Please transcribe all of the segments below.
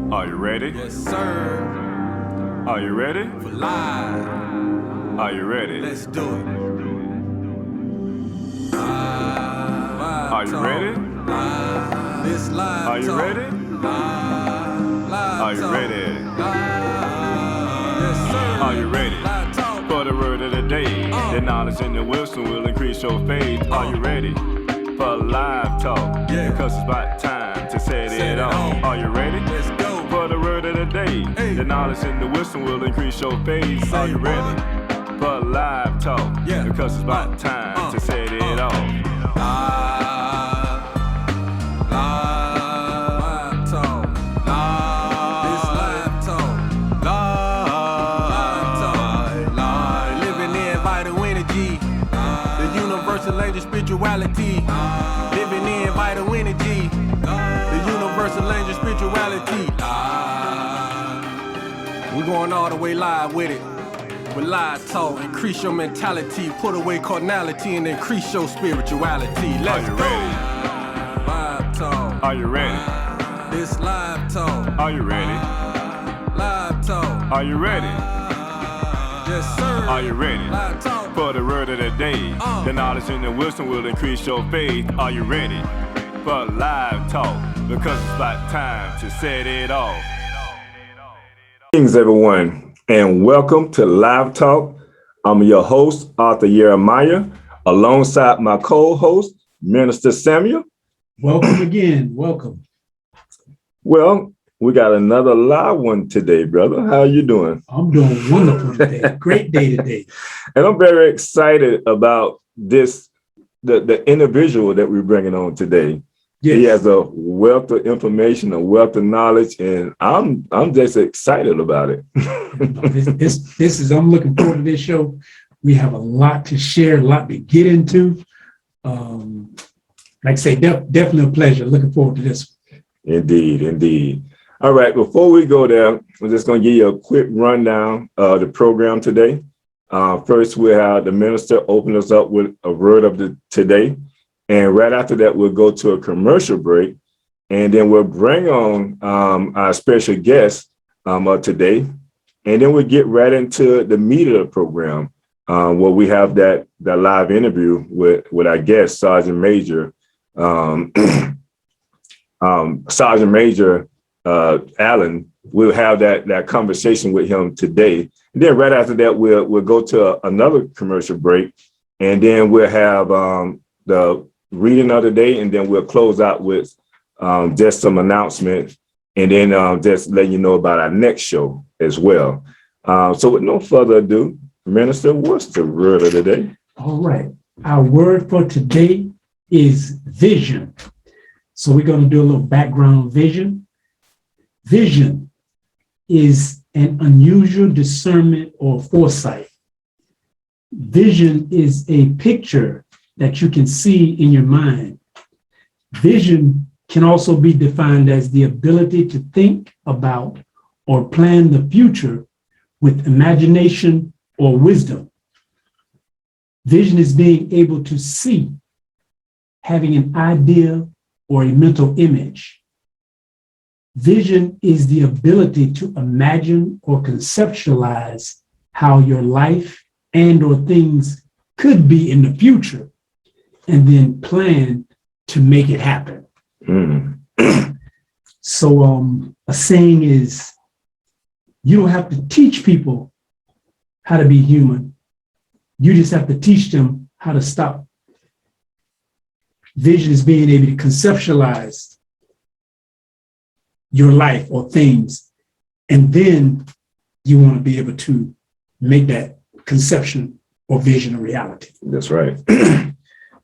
Are you ready? Yes, sir. Are you ready? For live. Are you ready? Let's do it. Are you ready? This live Are you talk. ready? Live Are you talk. ready? Yes, sir. Are you ready? Live talk. For the word of the day, the knowledge and the wisdom will increase your faith. Are you ready? For live talk, Yeah. because it's about time to set it off. Are you ready? Let's go. For the word of the day, the knowledge and the wisdom will increase your faith. Are you ready? For live talk, Yeah. because it's about time to set it off. Live talk. This live talk. Live talk. Living in vital energy. The universal language spirituality. Living in vital energy. The universal language spirituality. We're going all the way live with it. With live talk, increase your mentality, put away carnality, and increase your spirituality. Let's Are you go. ready? Live talk. Are you ready? This live talk. Are you ready? Live talk. Are you ready? Yes, sir. Are you ready? Live talk. For the word of the day, the knowledge and the wisdom will increase your faith. Are you ready? For live talk, because it's about time to set it off. Greetings, everyone, and welcome to Live Talk. I'm your host, Arthur Jeremiah, alongside my co-host, Minister Samuel. Welcome again. Welcome. Well, we got another live one today, brother. How are you doing? I'm doing wonderful today. Great day today. And I'm very excited about this, the individual that we're bringing on today. Yes. He has a wealth of information, a wealth of knowledge, and I'm just excited about it. This is, I'm looking forward to this show. We have a lot to share, a lot to get into. Like I say, definitely a pleasure. Looking forward to this. Indeed, indeed. All right, before we go there, I'm just going to give you a quick rundown of the program today. First, we'll have the minister open us up with a word of the today. And right after that, we'll go to a commercial break. And then we'll bring on our special guest of today. And then we'll get right into the meat of the program, where we have that live interview with our guest, Sergeant Major. Sergeant Major Allen. We'll have that conversation with him today. And then right after that, we'll go to another commercial break, and then we'll have the reading of the day, and then we'll close out with just some announcements, and then just letting you know about our next show as well. So with no further ado, Minister, what's the word of the day? All right. Our word for today is vision. So we're going to do a little background vision. Vision is an unusual discernment or foresight. Vision is a picture that you can see in your mind. Vision can also be defined as the ability to think about or plan the future with imagination or wisdom. Vision is being able to see, having an idea or a mental image. Vision is the ability to imagine or conceptualize how your life and or things could be in the future, and then plan to make it happen. So a saying is, you don't have to teach people how to be human. You just have to teach them how to stop. Vision is being able to conceptualize your life or things, and then you want to be able to make that conception or vision a reality. That's right.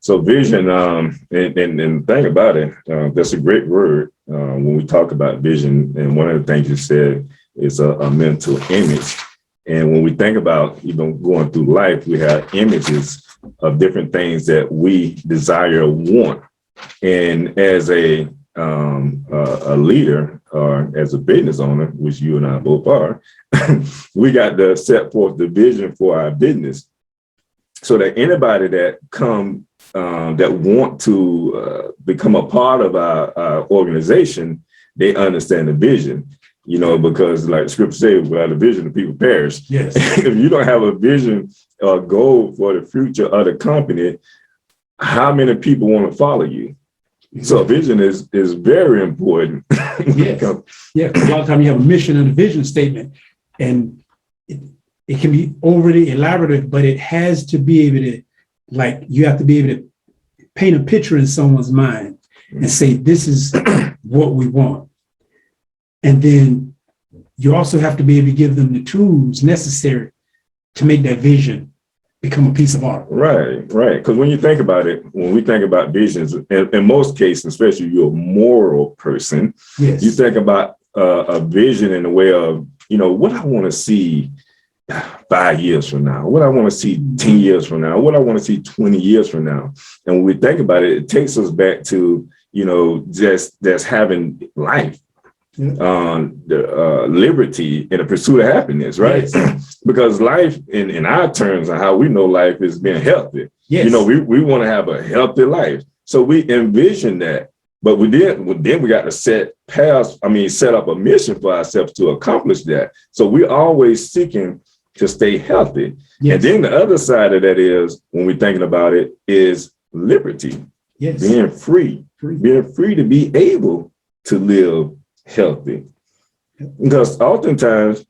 So vision, and the thing about it, that's a great word when we talk about vision. And one of the things you said is a mental image. And when we think about even going through life, we have images of different things that we desire or want. And as a leader or as a business owner, which you and I both are, we got to set forth the vision for our business so that anybody that that want to become a part of our organization, they understand the vision. you know, because like scripture says, without a vision, the people perish. Yes. If you don't have a vision or goal for the future of the company, how many people want to follow you? So vision is very important. Yes. Yeah. A lot of times you have a mission and a vision statement, and it can be overly elaborative, but it has to be able to, like, you have to be able to paint a picture in someone's mind and say, this is what we want. And then you also have to be able to give them the tools necessary to make that vision become a piece of art. Right. Because when you think about it, when we think about visions, in most cases, especially you're a moral person, yes, you think about a vision in the way of, you know, what I want to see 5 years from now, what I want to see 10 years from now, what I want to see 20 years from now. And when we think about it, it takes us back to, you know, just having life. The liberty and the pursuit of happiness, right? Yes. Because life, in our terms, and how we know life, is being healthy. Yes. You know, we want to have a healthy life, so we envision that. But then we got to set up a mission for ourselves to accomplish that. So we're always seeking to stay healthy. Yes. And then the other side of that is, when we're thinking about it, is liberty. Yes. Being free to be able to live healthy. Because oftentimes,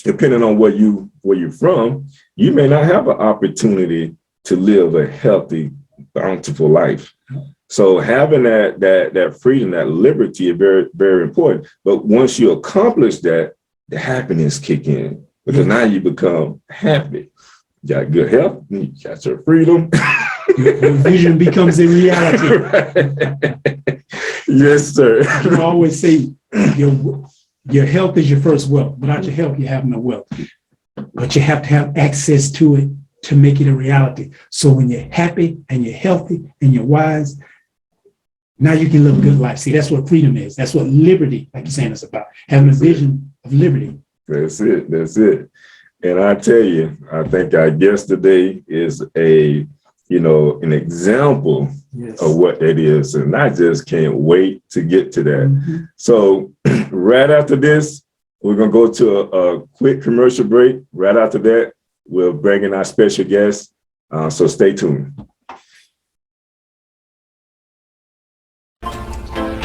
depending on where you're from, you may not have an opportunity to live a healthy, bountiful life. So having that freedom, that liberty is very, very important. But once you accomplish that, the happiness kick in, because now you become happy. You got good health, you got your freedom. Your vision becomes a reality. Right. Yes, sir. You always say your health is your first wealth. Without your health, you have no wealth. But you have to have access to it to make it a reality. So when you're happy and you're healthy and you're wise, now you can live a good life. See, that's what freedom is. That's what liberty, like you're saying, is about. Having a vision of liberty. That's it. And I tell you, I think our guest today is an example of what that is. And I just can't wait to get to that. Mm-hmm. So right after this, we're going to go to a quick commercial break. Right after that, we'll bring in our special guest. So stay tuned.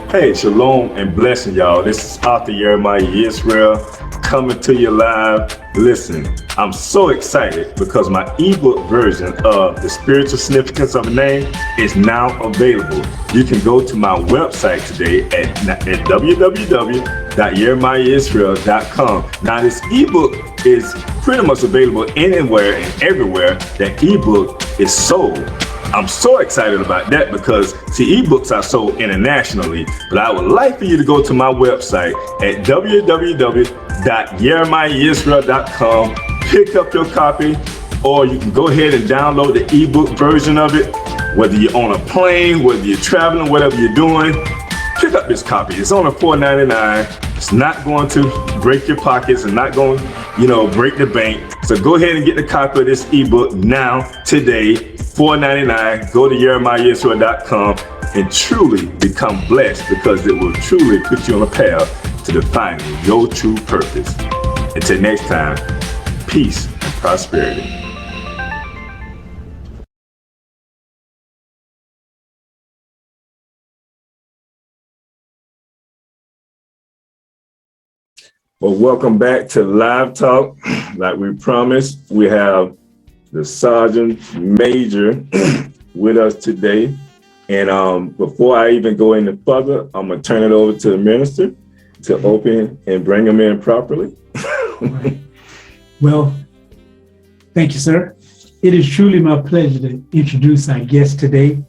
Hey, shalom and blessing, y'all. This is Author Jeremiah Israel coming to you live. Listen, I'm so excited because my ebook version of The Spiritual Significance of a Name is now available. You can go to my website today at www.jeremiahisrael.com. Now, this ebook is pretty much available anywhere and everywhere that ebook is sold. I'm so excited about that because, see, ebooks are sold internationally, but I would like for you to go to my website at www.jeremiahisrael.com, pick up your copy, or you can go ahead and download the ebook version of it. Whether you're on a plane, whether you're traveling, whatever you're doing, pick up this copy. It's only $4.99. It's not going to break your pockets and not going, break the bank. So go ahead and get the copy of this ebook now, today, $4.99. Go to jeremiahisrael.com and truly become blessed, because it will truly put you on a path to defining your true purpose. Until next time, peace and prosperity. Well, welcome back to Live Talk. Like we promised, we have the Sergeant Major with us today. And before I even go any further, I'm going to turn it over to the minister to open and bring him in properly. Right. Well, thank you, sir. It is truly my pleasure to introduce our guest today.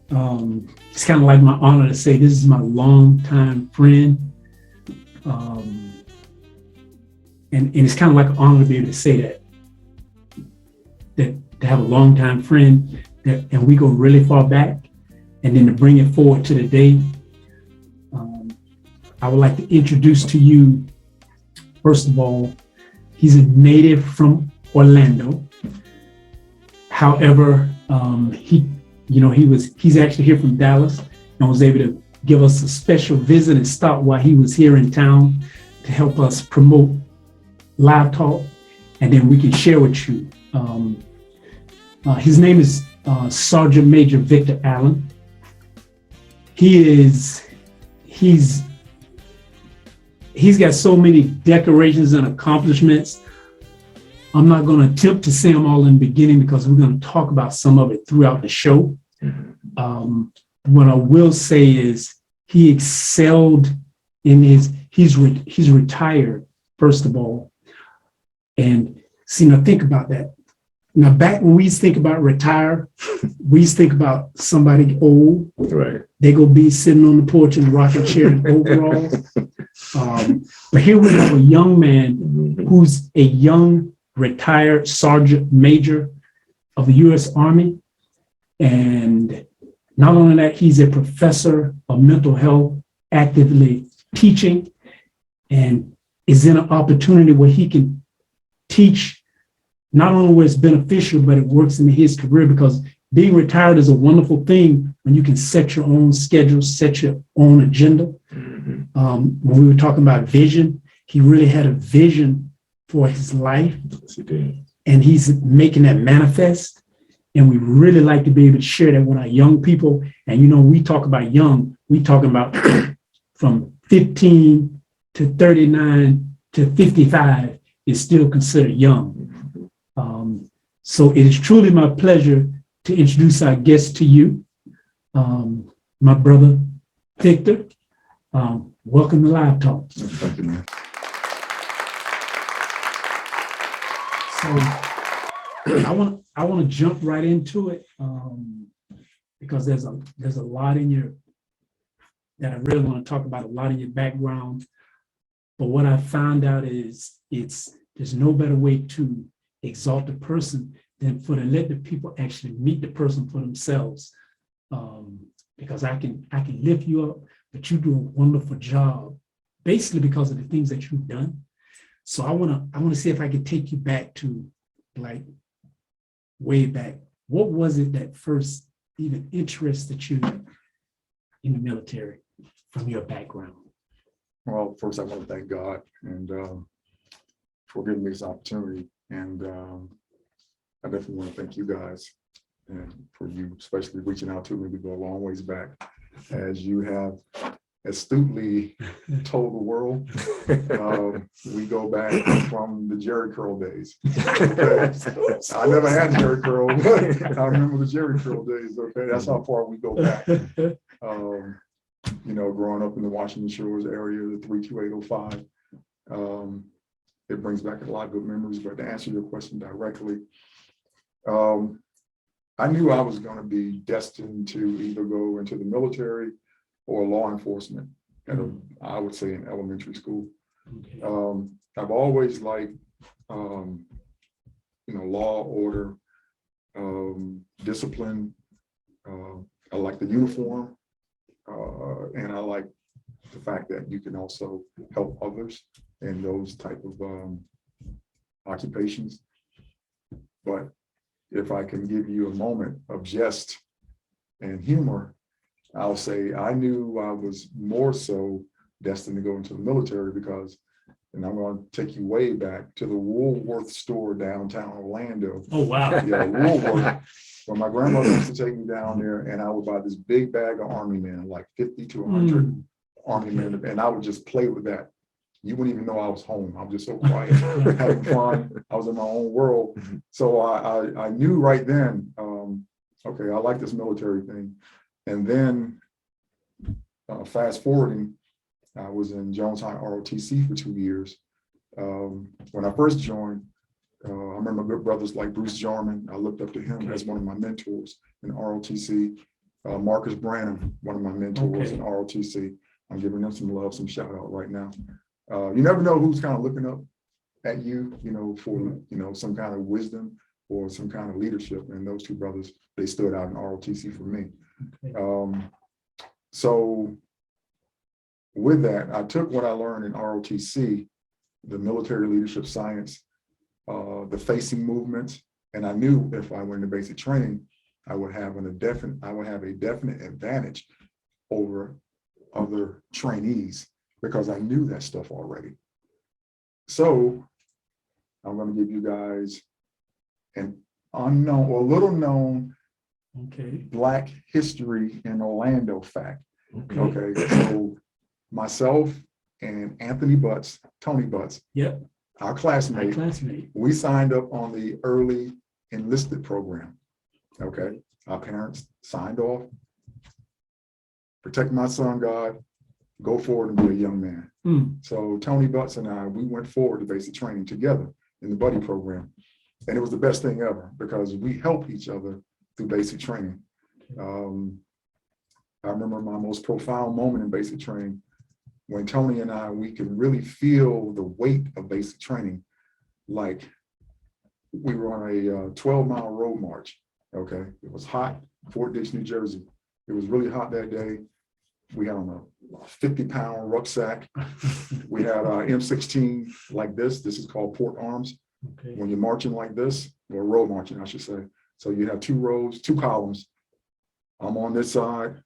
It's kind of like my honor to say this is my longtime friend. And it's kind of like an honor to be able to say that to have a longtime friend, and we go really far back, and then to bring it forward to today. I would like to introduce to you, first of all, he's a native from Orlando. However, he's actually here from Dallas and was able to give us a special visit and stop while he was here in town to help us promote Live Talk, and then we can share with you. His name is Sergeant Major Victor Allen. He's got so many decorations and accomplishments. I'm not going to attempt to say them all in the beginning because we're going to talk about some of it throughout the show. What I will say is he excelled in he's retired, first of all. And see, now think about that. Now, back when we think about retire, we think about somebody old. Right. They go be sitting on the porch in the rocking chair and overalls. But here we have a young man who's a young retired sergeant major of the U.S. Army. And not only that, he's a professor of mental health, actively teaching, and is in an opportunity where he can teach not only where it's beneficial, but it works in his career, because being retired is a wonderful thing when you can set your own schedule, set your own agenda. When we were talking about vision, he really had a vision for his life, and he's making that manifest. And we really like to be able to share that with our young people. And, you know, we talk about young, we talking about from 15 to 39 to 55 is still considered young. So it is truly my pleasure to introduce our guest to you, my brother, Victor. Welcome to Live Talk. Thank you, man. So I want to jump right into it because there's a lot in your that I really want to talk about, a lot in your background. But what I found out is there's no better way to exalt a person than for to let the people actually meet the person for themselves. Because I can lift you up, but you do a wonderful job, basically because of the things that you've done. So I want to see if I can take you back to like way back. What was it that first even interested you in the military from your background? Well, first I want to thank God and for giving me this opportunity. And I definitely want to thank you guys and for you, especially reaching out to me. We go a long ways back, as you have astutely told the world. We go back from the Jerry curl days. I never had Jerry curl, but I remember the Jerry curl days. Okay, that's how far we go back. You know, growing up in the Washington Shores area, the 32805, it brings back a lot of good memories. But to answer your question directly, I knew I was going to be destined to either go into the military or law enforcement at I would say in elementary school. Okay. I've always liked, you know, law, order, discipline. I like the uniform. And I like the fact that you can also help others in those type of occupations. But if I can give you a moment of jest and humor, I'll say I knew I was more so destined to go into the military because, and I'm going to take you way back to the Woolworth store downtown Orlando. Oh, wow. Yeah, Woolworth. Well, my grandmother used to take me down there and I would buy this big bag of Army Men, like 50 to 100 Army Men, and I would just play with that. You wouldn't even know I was home. I'm just so quiet, having fun. I was in my own world. So I knew right then, okay, I like this military thing. And then fast forwarding, I was in Jones High ROTC for 2 years. When I first joined, I remember good brothers like Bruce Jarman. I looked up to him as one of my mentors in ROTC. Marcus Branham, one of my mentors in ROTC. I'm giving them some love, some shout out right now. You never know who's kind of looking up at you, you know, for, you know, some kind of wisdom or some kind of leadership. And those two brothers, they stood out in ROTC for me. So with that, I took what I learned in ROTC, the military leadership science, the facing movements, and I knew if I went into basic training, I would have a definite advantage over other trainees because I knew that stuff already. So I'm going to give you guys an unknown or little known Okay. Black history in Orlando fact. Okay. Okay, so myself and Anthony Butts, Tony Butts, Yep. our My classmate, classmate. we signed up on the early enlisted program. Okay, our parents signed off. Protect my son, God, go forward and be a young man. Mm. So Tony Butts and I, we went forward to basic training together in the buddy program. And it was the best thing ever because we help each other through basic training. I remember my most profound moment in basic training when Tony and I, we could really feel the weight of basic training. Like we were on a 12-mile road march. Okay, it was hot, Fort Dix, New Jersey. It was really hot that day. We had on a 50-pound rucksack. We had our M16 like this. This is called port arms. Okay. When you're marching like this, or road marching, I should say. So you have two rows, two columns. I'm on this side,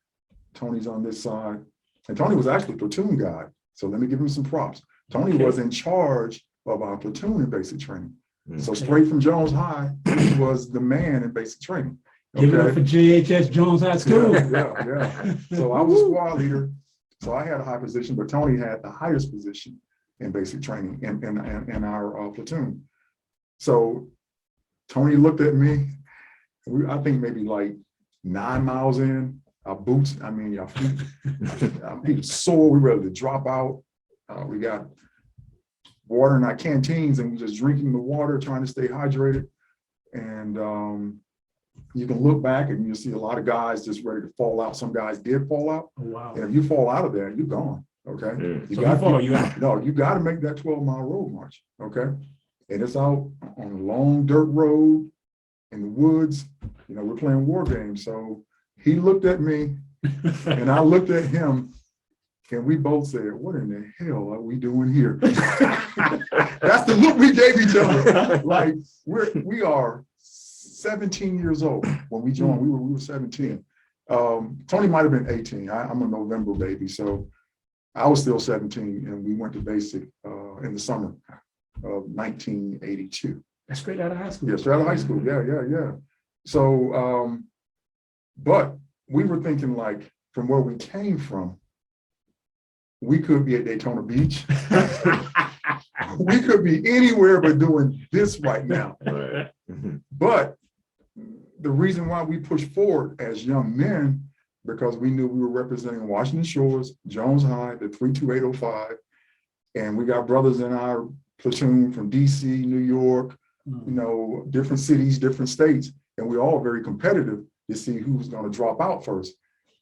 Tony's on this side. And Tony was actually platoon guy. So let me give him some props. Tony Okay. was in charge of our platoon in basic training. So Okay. straight from Jones High, he was the man in basic training. Give it up for JHS Jones High School. Yeah. So I was squad leader. So I had a high position, but Tony had the highest position in basic training in our platoon. So Tony looked at me. I think maybe like 9 miles in, our boots, I mean, our feet sore. We were ready to drop out. We got water in our canteens and we just drinking the water, trying to stay hydrated. And you can look back and you see a lot of guys just ready to fall out. Some guys did fall out. Oh, wow. And if you fall out of there, you're gone. Okay. So you fall, you out. No, you got to make that 12-mile road march. Okay. And it's out on a long dirt road in the woods. You know, we're playing war games. So he looked at me and I looked at him and we both said, what in the hell are we doing here? That's the look we gave each other. Like we are 17 years old when we joined. We were 17. Tony might have been 18. I'm a November baby. So I was still 17 and we went to basic in the summer of 1982. That's straight out of high school. Yeah, straight out of high school. Yeah. So, but we were thinking like from where we came from, we could be at Daytona Beach. We could be anywhere but doing this right now. Right. But the reason why we pushed forward as young men, because we knew we were representing Washington Shores, Jones High, the 32805, and we got brothers in our platoon from DC, New York, you know, different cities, different states, and we're all very competitive to see who's going to drop out first.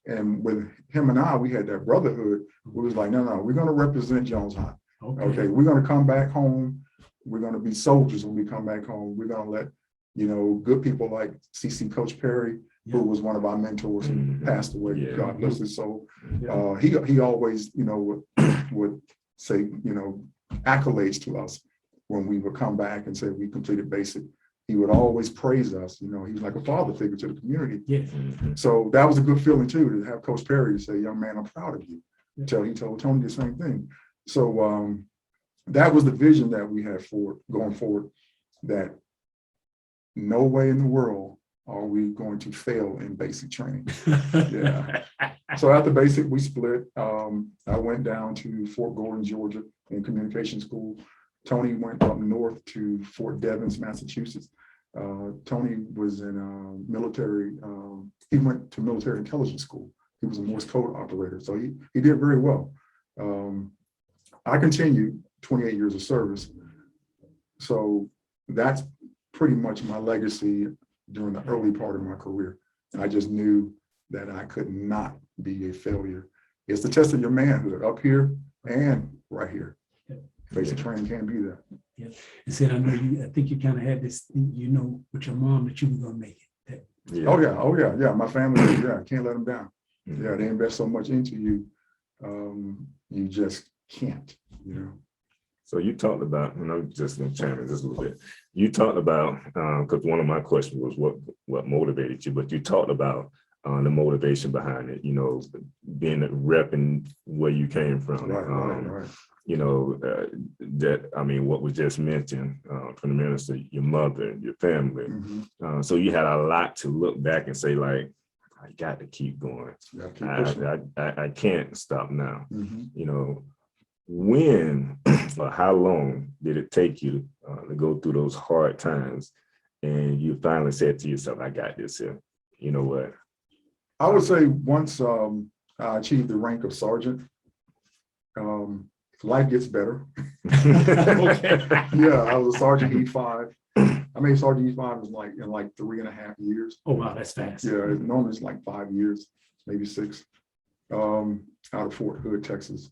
And with him and I, we had that brotherhood. We was like, no, we're going to represent Jones High. Okay, we're going to come back home. We're going to be soldiers when we come back home. We're going to let, you know, good people like CC Coach Perry, who was one of our mentors and passed away. Yeah. God bless his soul. He always, you know, would say, you know, accolades to us when we would come back and say we completed basic. He would always praise us. You know, he was like a father figure to the community. Yeah. So that was a good feeling too, to have Coach Perry say, young man, I'm proud of you. Until he told Tony the same thing. So that was the vision that we had for going forward, that no way in the world are we going to fail in basic training. Yeah. So after basic, we split. I went down to Fort Gordon, Georgia in communication school. Tony went up north to Fort Devens, Massachusetts. Tony was in military, he went to military intelligence school. He was a Morse code operator. So he did very well. I continued 28 years of service. So that's pretty much my legacy during the early part of my career. And I just knew that I could not be a failure. It's the test of your manhood up here and right here. Basic training can't be that. Yeah. And said, I think you kind of had this, you know, with your mom that you were going to make it. Yeah. Oh yeah. My family, can't let them down. Yeah, they invest so much into you. You just can't, you know. So you talked about, and I'm just going to chime in just a little bit. You talked about, because one of my questions was what motivated you, but you talked about the motivation behind it, you know, being a rep and where you came from. Right. that, I mean, what was just mentioned from the minister, your mother, your family. So you had a lot to look back and say, like, I got to keep going. I can't stop now. When or how long did it take you to go through those hard times and you finally said to yourself, I got this here? You know what? I would say once I achieved the rank of sergeant, life gets better. Yeah, I was a sergeant E5. I made sergeant E5 in like 3.5 years. Oh, wow, that's fast. Yeah, normally it's like 5 years, maybe 6. Out of Fort Hood, Texas.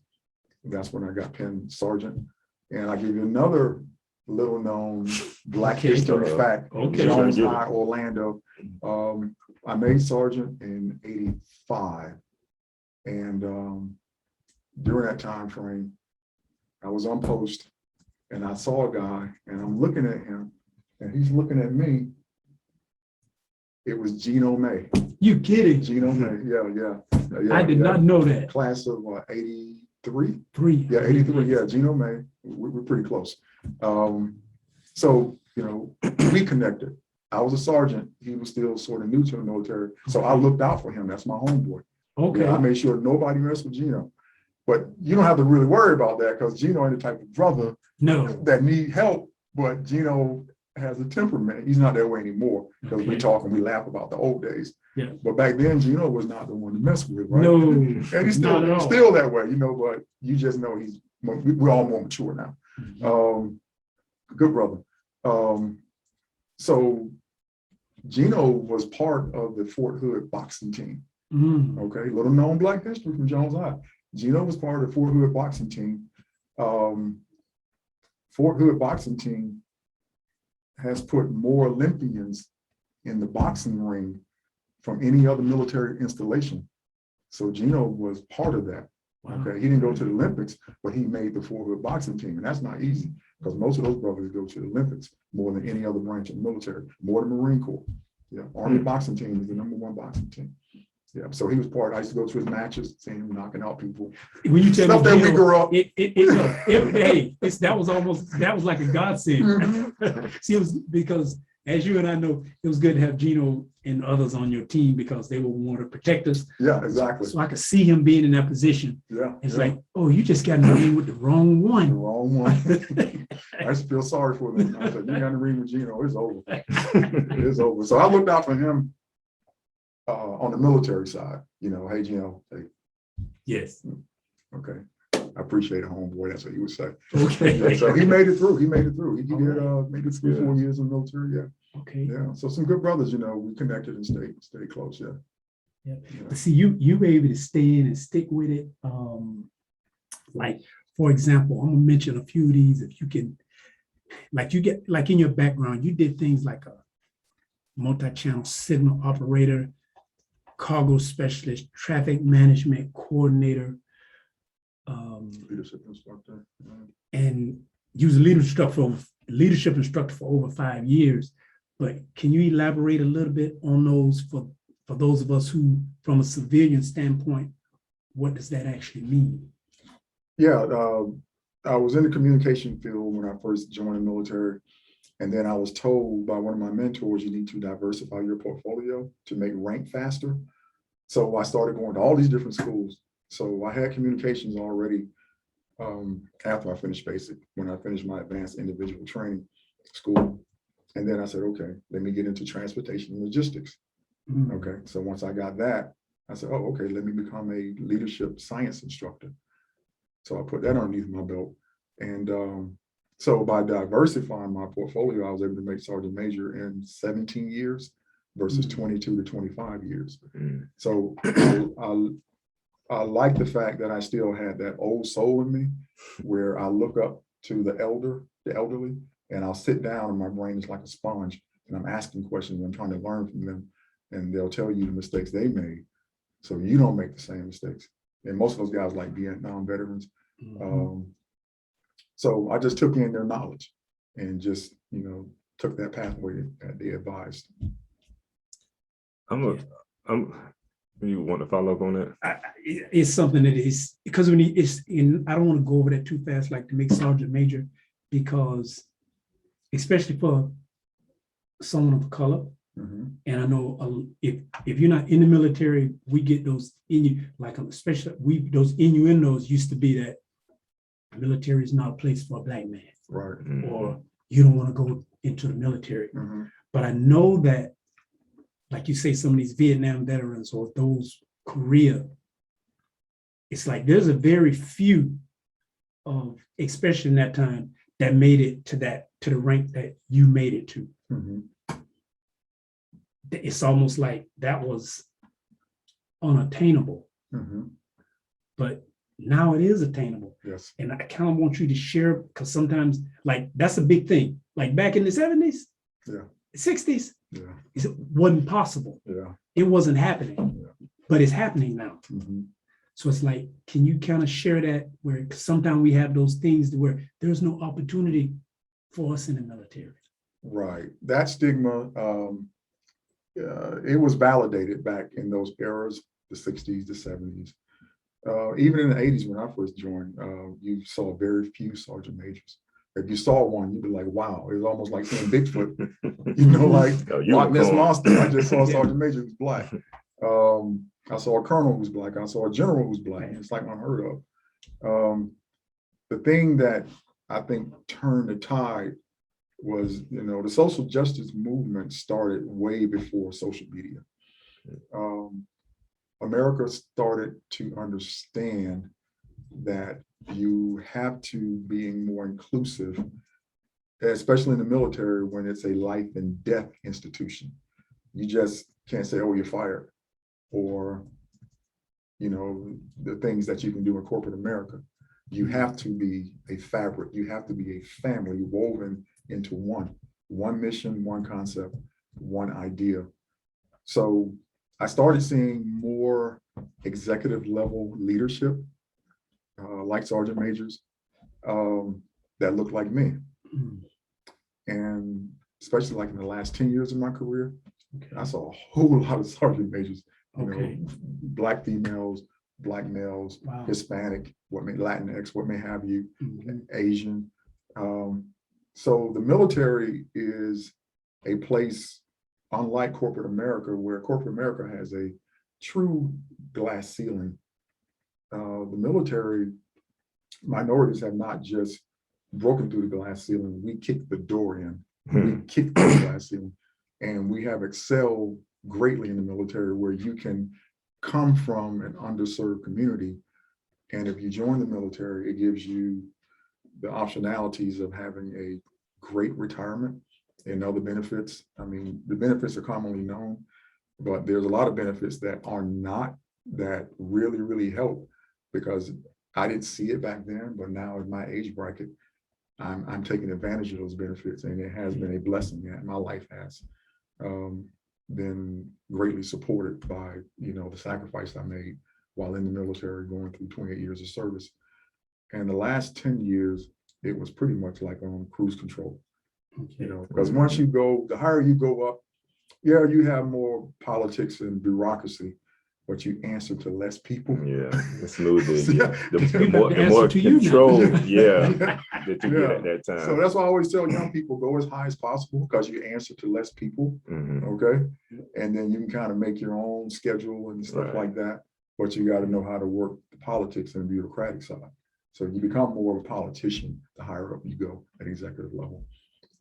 That's when I got pinned sergeant. And I give you another little known Black history fact. Jones High, Orlando. I made sergeant in '85. And during that time frame, I was on post and I saw a guy and I'm looking at him and he's looking at me. It was Gino May. You kidding? Gino May, yeah. I did not know that. Class of 83? 3. Yeah, 83, yeah, Gino May. We're pretty close. So, we connected. I was a sergeant. He was still sort of new to the military. So I looked out for him. That's my homeboy. Okay. Yeah, I made sure nobody messed with Gino. But you don't have to really worry about that because Gino ain't the type of brother that need help, but Gino has a temperament. He's not that way anymore because we talk and we laugh about the old days. Yeah. But back then, Gino was not the one to mess with, right? No, and he's still that way, but you just know we're all more mature now. Good brother. So Gino was part of the Fort Hood boxing team. Okay, little known Black history from Jones High. Gino was part of the Fort Hood boxing team. Fort Hood boxing team has put more Olympians in the boxing ring from any other military installation. So Gino was part of that. Okay, he didn't go to the Olympics, but he made the Fort Hood boxing team, and that's not easy because most of those brothers go to the Olympics more than any other branch of the military, more than Marine Corps. Yeah, Army boxing team is the #1 boxing team. Yeah, so he was part. I used to go to his matches, seeing him knocking out people. When you tell Stuff me that Gino, we grew up. That was like a godsend. See, it was because, as you and I know, it was good to have Gino and others on your team because they would want to protect us. Yeah, exactly. So I could see him being in that position. Yeah, it's like, oh, you just got in the ring with the wrong the one. wrong one. I used to feel sorry for them. I said, you got in the ring with Gino, it's over. It's over. So I looked out for him on the military side. Hey, Gino, hey. Yes. Okay. I appreciate it, homeboy. That's what he would say. Okay. Yeah, so he made it through. He did maybe 3-4 years in the military. Yeah. Okay. Yeah. So some good brothers, we connected and stayed close. Yeah. Yeah. But see, you were able to stay in and stick with it. Like, for example, I'm gonna mention a few of these. If you can, like in your background, you did things like a multi-channel signal operator, cargo specialist, traffic management coordinator, Leadership instructor. and you was a leadership instructor for over 5 years. But can you elaborate a little bit on those for those of us who, from a civilian standpoint, what does that actually mean? Yeah, I was in the communication field when I first joined the military. And then I was told by one of my mentors, you need to diversify your portfolio to make rank faster. So I started going to all these different schools. So I had communications already after I finished basic, when I finished my advanced individual training school. And then I said, okay, let me get into transportation and logistics. Okay, so once I got that, I said, oh, okay, let me become a leadership science instructor. So I put that underneath my belt. And so by diversifying my portfolio, I was able to make sergeant major in 17 years versus 22 to 25 years. So I like the fact that I still had that old soul in me where I look up to the elderly, and I'll sit down and my brain is like a sponge and I'm asking questions and I'm trying to learn from them, and they'll tell you the mistakes they made so you don't make the same mistakes. And most of those guys like Vietnam veterans. So I just took in their knowledge and just, took that pathway that they advised. You want to follow up on that? It's something that is, because when it's in, I don't want to go over that too fast, like to make sergeant major, because especially for someone of color, Mhm. and I know if you're not in the military, we get those in you, like especially those innuendos used to be that military is not a place for a black man, Right. or you don't want to go into the military. Mhm. But I know that, like you say, some of these Vietnam veterans or those Korea, it's like there's a very few of, especially in that time, that made it to the rank that you made it to. Mhm. It's almost like that was unattainable, Mhm. but now it is attainable. Yes. And I kind of want you to share, because sometimes, like, that's a big thing. Like back in the 70s, Yeah. 60s, Yeah. it wasn't possible. Yeah. It wasn't happening, but it's happening now. Mhm. So it's like, can you kind of share that, where sometimes we have those things where there's no opportunity for us in the military? Right. That stigma, it was validated back in those eras, the 60s, the 70s. Even in the 80s, when I first joined, you saw very few sergeant majors. If you saw one, you'd be like, wow, it was almost like seeing Bigfoot, like Loch Ness Monster. I just saw a sergeant major who was black. I saw a colonel who was black. I saw a general who was black. It's like unheard of. The thing that I think turned the tide was, the social justice movement started way before social media. America started to understand that you have to be more inclusive, especially in the military when it's a life and death institution. You just can't say, oh, you're fired, or, the things that you can do in corporate America. You have to be a fabric. You have to be a family woven into one mission, one concept, one idea. So I started seeing more executive level leadership, like sergeant majors, that looked like me. And especially like in the last 10 years of my career, I saw a whole lot of sergeant majors, black females, black males, Wow. Hispanic, Latinx, what may have you, Asian. So the military is a place, unlike corporate America, where corporate America has a true glass ceiling. The military, minorities have not just broken through the glass ceiling. We kicked the door in. We kicked the glass ceiling, and we have excelled greatly in the military, where you can come from an underserved community, and if you join the military, it gives you the optionalities of having a great retirement and other benefits. I mean, the benefits are commonly known, but there's a lot of benefits that are not, that really, really help, because I didn't see it back then, but now in my age bracket, I'm taking advantage of those benefits, and it has been a blessing. And my life has been greatly supported by, the sacrifice I made while in the military, going through 28 years of service. And the last 10 years, it was pretty much like on cruise control. Because once you go, the higher you go up, you have more politics and bureaucracy, but you answer to less people. Yeah, the smoother, the You more have to answer to you now. control, that you get at that time. So that's why I always tell young people, go as high as possible, because you answer to less people. Okay. And then you can kind of make your own schedule and stuff like that. But you got to know how to work the politics and the bureaucratic side. So you become more of a politician the higher up you go at executive level,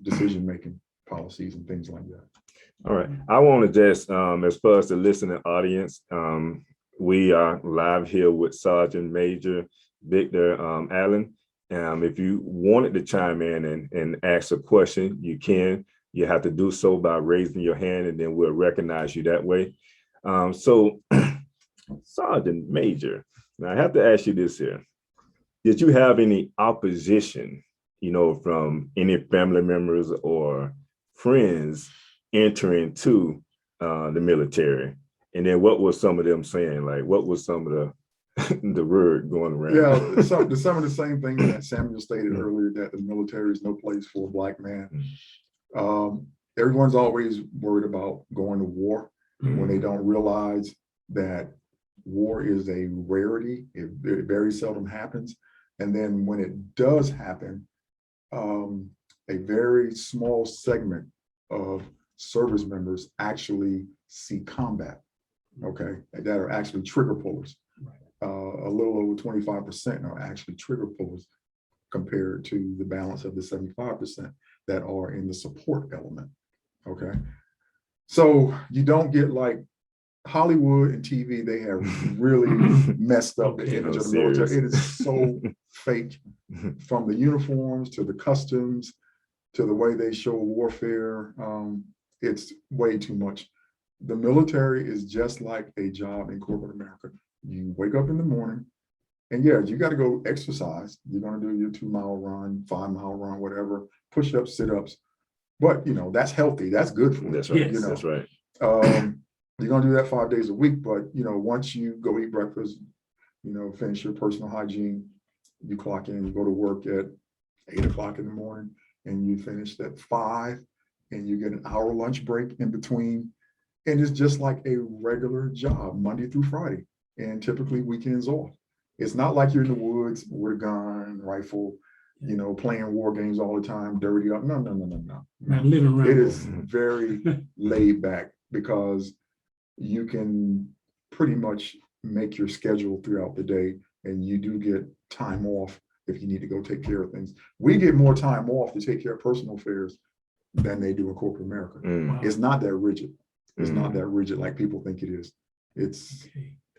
decision-making, policies and things like that. All right. I want to just, as far as the listening audience, we are live here with Sergeant Major Victor Allen. If you wanted to chime in and ask a question, you can. You have to do so by raising your hand, and then we'll recognize you that way. So, Sergeant Major, now I have to ask you this here. Did you have any opposition, from any family members or friends entering to the military? And then what was some of them saying? Like, what was some of the word going around? Yeah, some of the same things that Samuel stated earlier, that the military is no place for a black man. Everyone's always worried about going to war when they don't realize that war is a rarity. It very seldom happens. And then when it does happen, a very small segment of service members actually see combat, okay, that are actually trigger pullers. A little over 25% are actually trigger pullers compared to the balance of the 75% that are in the support element, okay? So you don't get like Hollywood and TV, they have really messed up the image of the military. It is so fake, from the uniforms to the customs to the way they show warfare. It's way too much. The military is just like a job in corporate America. You wake up in the morning and yeah, you got to go exercise. You're going to do your 2-mile run, 5-mile run, whatever, push-ups, sit-ups. But, you know, that's healthy. That's good for you. That's right. Yes. You know? That's right. You're going to do that 5 days a week. But, you know, once you go eat breakfast, you know, finish your personal hygiene, you clock in, you go to work at 8 o'clock in the morning and you finish at 5 and you get an hour lunch break in between. And it's just like a regular job, Monday through Friday, and typically weekends off. It's not like you're in the woods with a gun, rifle, you know, playing war games all the time, dirty up. No. Not living around. It is very laid back because you can pretty much make your schedule throughout the day, and you do get time off if you need to go take care of things. We get more time off to take care of personal affairs than they do in corporate America. Wow. It's not that rigid. It's not that rigid like people think it is. It's,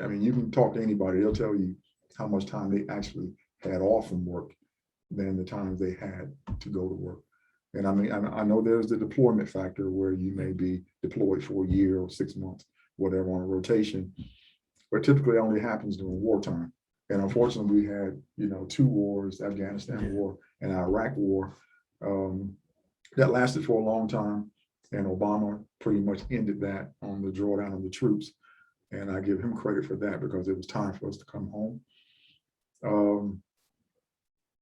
I mean, you can talk to anybody, they'll tell you how much time they actually had off from work than the times they had to go to work. And I mean, I know there's the deployment factor where you may be deployed for a year or 6 months, whatever, on a rotation, but typically only happens during wartime. And unfortunately, we had, you know, 2 wars, the Afghanistan war and Iraq war, that lasted for a long time. And Obama pretty much ended that on the drawdown of the troops. And I give him credit for that because it was time for us to come home.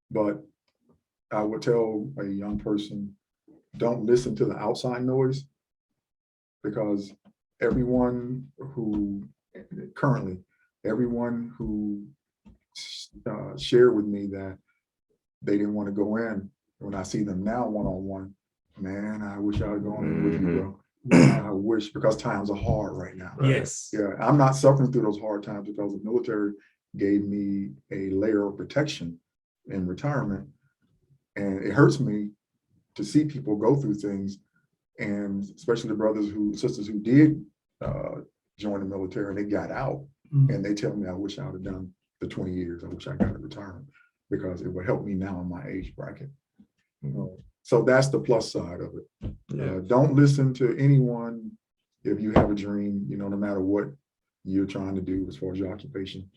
But I would tell a young person, don't listen to the outside noise, because everyone who shared with me that they didn't want to go in, when I see them now one-on-one, man, I wish I had gone in with you, bro. I wish, because times are hard right now. Yes. Yeah, I'm not suffering through those hard times because the military gave me a layer of protection in retirement. And it hurts me to see people go through things, and especially the sisters who did join the military and they got out, and they tell me, I wish I would have done the 20 years. I wish I got a retirement because it would help me now in my age bracket. So that's the plus side of it. Yeah. Don't listen to anyone if you have a dream, you know, no matter what you're trying to do as far as your occupation,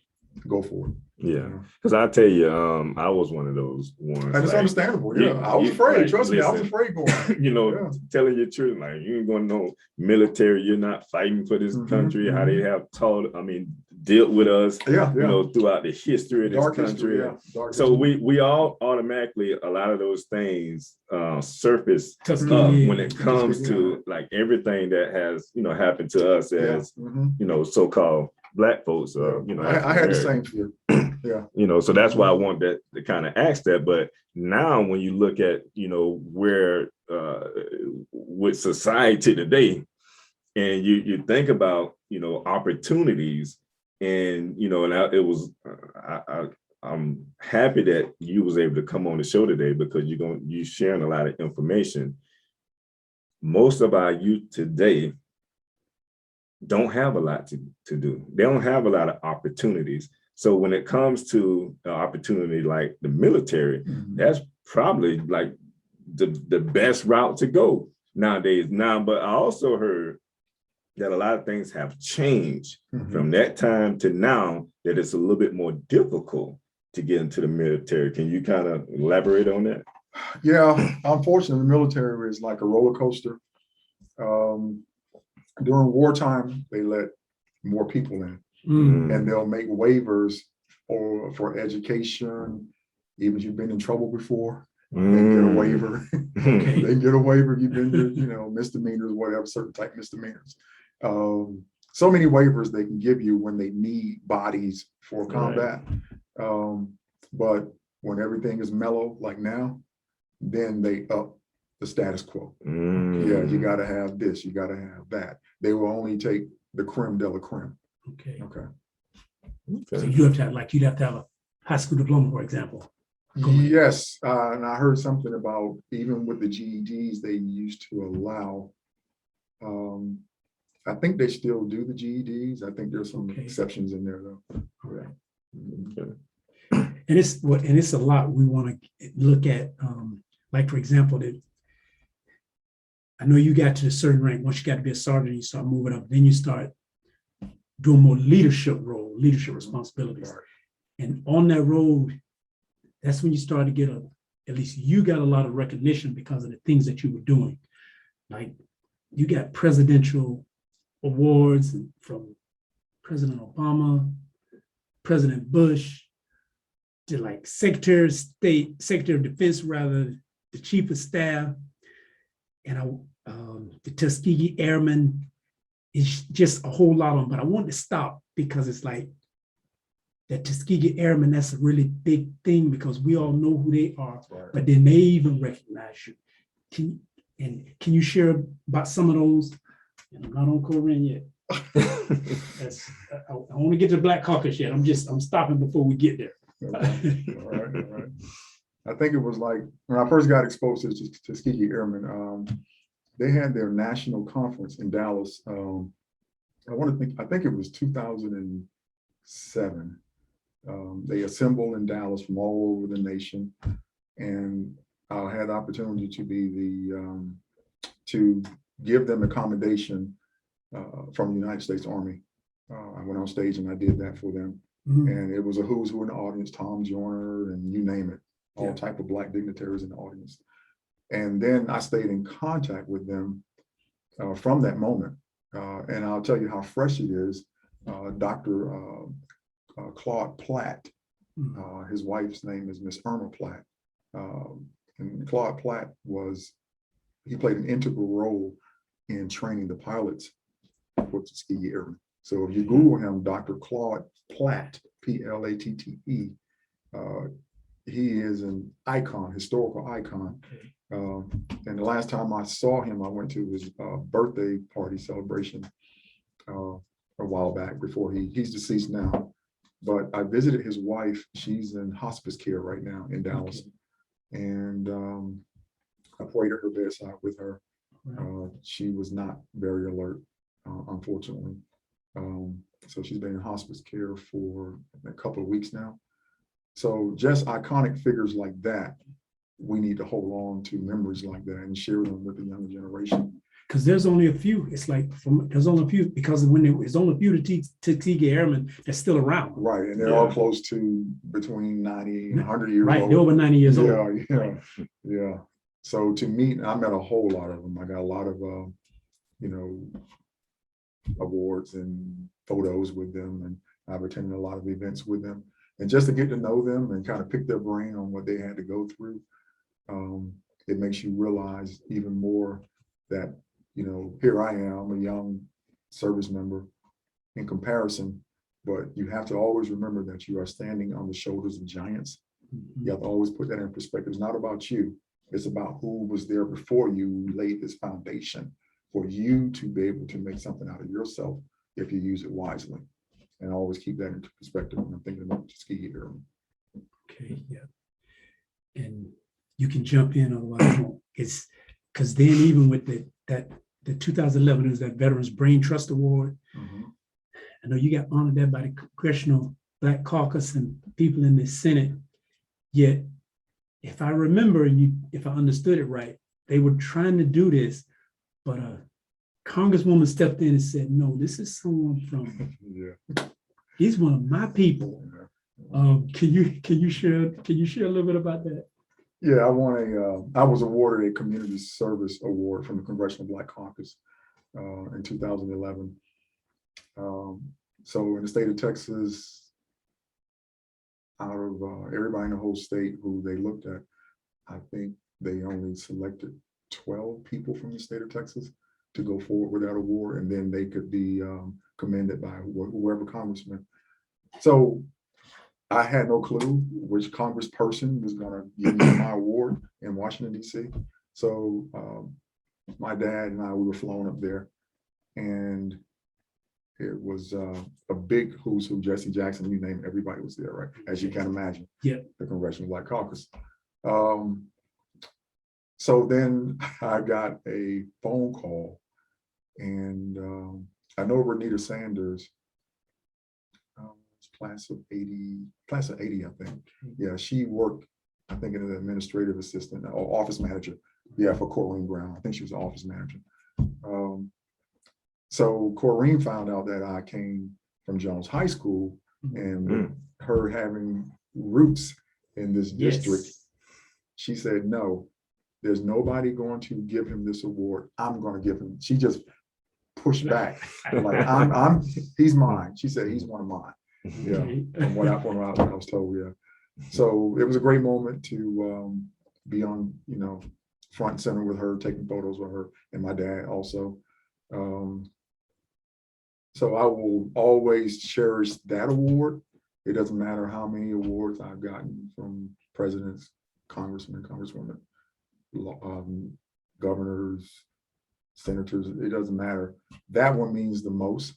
go for it. Yeah, because I tell you, I was one of those ones. And it's like, understandable. Yeah, I was afraid. like, Trust me, I was listen, afraid going. You know, Yeah. telling your truth, like you ain't gonna know military. You're not fighting for this country. How they have taught, dealt with us. Yeah, You know, throughout the history of this Dark country. history, yeah. Dark So history. we all automatically, a lot of those things surface up Tuskegee. when it comes to like everything that has, you know, happened to us as, Mhm. you know, so-called Black folks. You know, I had the African-American. same fear. Yeah. You know, so that's why I want that to kind of ask that. But now when you look at, you know, where with society today, and you think about, you know, opportunities, and, you know, and it was, I'm happy that you was able to come on the show today, because you're sharing a lot of information. Most of our youth today don't have a lot to do. They don't have a lot of opportunities. So when it comes to an opportunity like the military, that's probably like the best route to go nowadays. But I also heard that a lot of things have changed from that time to now, that it's a little bit more difficult to get into the military. Can you kind of elaborate on that? Yeah, unfortunately, the military is like a roller coaster. During wartime, they let more people in, and they'll make waivers for education. Even if you've been in trouble before, they get a waiver. They get a waiver if you've been to, you know, misdemeanors, whatever, certain type misdemeanors. so many waivers they can give you when they need bodies for Right. combat. But when everything is mellow, like now, then they up the status quo. Yeah, you gotta have this, you gotta have that. They will only take the creme de la creme. Okay. Okay. So you have to have, like, you'd have to have a high school diploma, for example. Yes, and I heard something about even with the GEDs, they used to allow, I think they still do the GEDs. I think there's some exceptions in there though. All right. Okay. And it's a lot we want to look at. Like, for example, I know you got to a certain rank. Once you got to be a sergeant, you start moving up. Then you start doing more leadership responsibilities. Right. And on that road, that's when you start to get at least you got a lot of recognition because of the things that you were doing. Like, you got presidential awards from President Obama, President Bush, to like Secretary of State, Secretary of Defense, rather, the Chief of Staff, and the Tuskegee Airmen. It's just a whole lot of them, but I wanted to stop because it's like that Tuskegee Airmen, that's a really big thing because we all know who they are, Right. but then they even recognize you. Can you share about some of those? And I'm not on Corinne yet. I want to get to the Black Caucus yet. I'm stopping before we get there. Okay. All right. I think it was like when I first got exposed to Tuskegee Airmen, they had their national conference in Dallas. I think it was 2007. They assembled in Dallas from all over the nation, and I had the opportunity to be to give them accommodation from the United States Army. I went on stage and I did that for them. And it was a who's who in the audience, Tom Joyner and you name it, all type of Black dignitaries in the audience. And then I stayed in contact with them from that moment. And I'll tell you how fresh it is. Dr. Claude Platt, his wife's name is Miss Irma Platt. And Claude Platt he played an integral role in training the pilots for Tuskegee Airmen. So if you Google him, Dr. Claude Platt, P-L-A-T-T-E, he is an icon, historical icon. And the last time I saw him, I went to his birthday party celebration a while back before he's deceased now. But I visited his wife. She's in hospice care right now in Dallas. And I prayed at her bedside with her. She was not very alert, unfortunately. So she's been in hospice care for a couple of weeks now. So just iconic figures like that, we need to hold on to memories like that and share them with the younger generation. Because there's only a few. It's like there's only a few because there's only a few Tuskegee Airmen that's still around. Right, and they're all close to between 90 and 100 years old. Right, they're over 90 years old. Yeah. So to meet, I met a whole lot of them. I got a lot of, awards and photos with them, and I've attended a lot of events with them. And just to get to know them and kind of pick their brain on what they had to go through, it makes you realize even more that, here I am, a young service member in comparison, but you have to always remember that you are standing on the shoulders of giants. You have to always put that in perspective. It's not about you. It's about who was there before you laid this foundation for you to be able to make something out of yourself if you use it wisely. And I always keep that into perspective when I'm thinking about Tuskegee Airmen. Okay, yeah. And you can jump in, otherwise you won't. It's because then even with the 2011 is that Veterans Brain Trust Award. I know you got honored there by the Congressional Black Caucus and people in the Senate. Yet, if I remember, if I understood it right, they were trying to do this, but a Congresswoman stepped in and said, "No, this is someone from. He's one of my people." Can you share a little bit about that? Yeah, I was awarded a community service award from the Congressional Black Caucus in 2011. So in the state of Texas, out of everybody in the whole state who they looked at, I think they only selected 12 people from the state of Texas to go forward with that award, and then they could be commended by whoever congressman. So I had no clue which congressperson was going to give me my award in Washington, D.C. So my dad and I, we were flown up there, and it was a big who's who. Jesse Jackson, you name it, everybody was there, right? As you can imagine. Yeah. The Congressional Black Caucus. So then I got a phone call, and I know Renita Sanders, class of 80, I think. Yeah, she worked, I think, in an administrative assistant or office manager. Yeah, for Corrine Brown. I think she was the office manager. So Corrine found out that I came from Jones High School, and her having roots in this district, she said, no, there's nobody going to give him this award. I'm going to give him. She just pushed back. Like, he's mine. She said, he's one of mine. Yeah, from what I was told, yeah. So it was a great moment to be on, front and center with her, taking photos with her and my dad also. So I will always cherish that award. It doesn't matter how many awards I've gotten from presidents, congressmen, congresswomen, governors, senators. It doesn't matter. That one means the most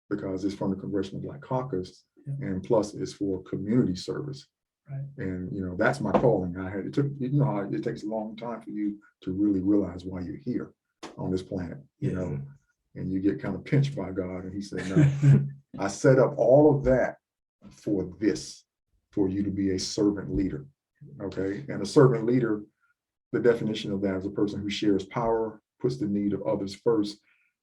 because it's from the Congressional Black Caucus, and plus it's for community service. Right. And that's my calling. It takes a long time for you to really realize why you're here on this planet, and you get kind of pinched by God. And he said, no, I set up all of that for you to be a servant leader. Okay. And a servant leader, the definition of that is a person who shares power, puts the need of others first,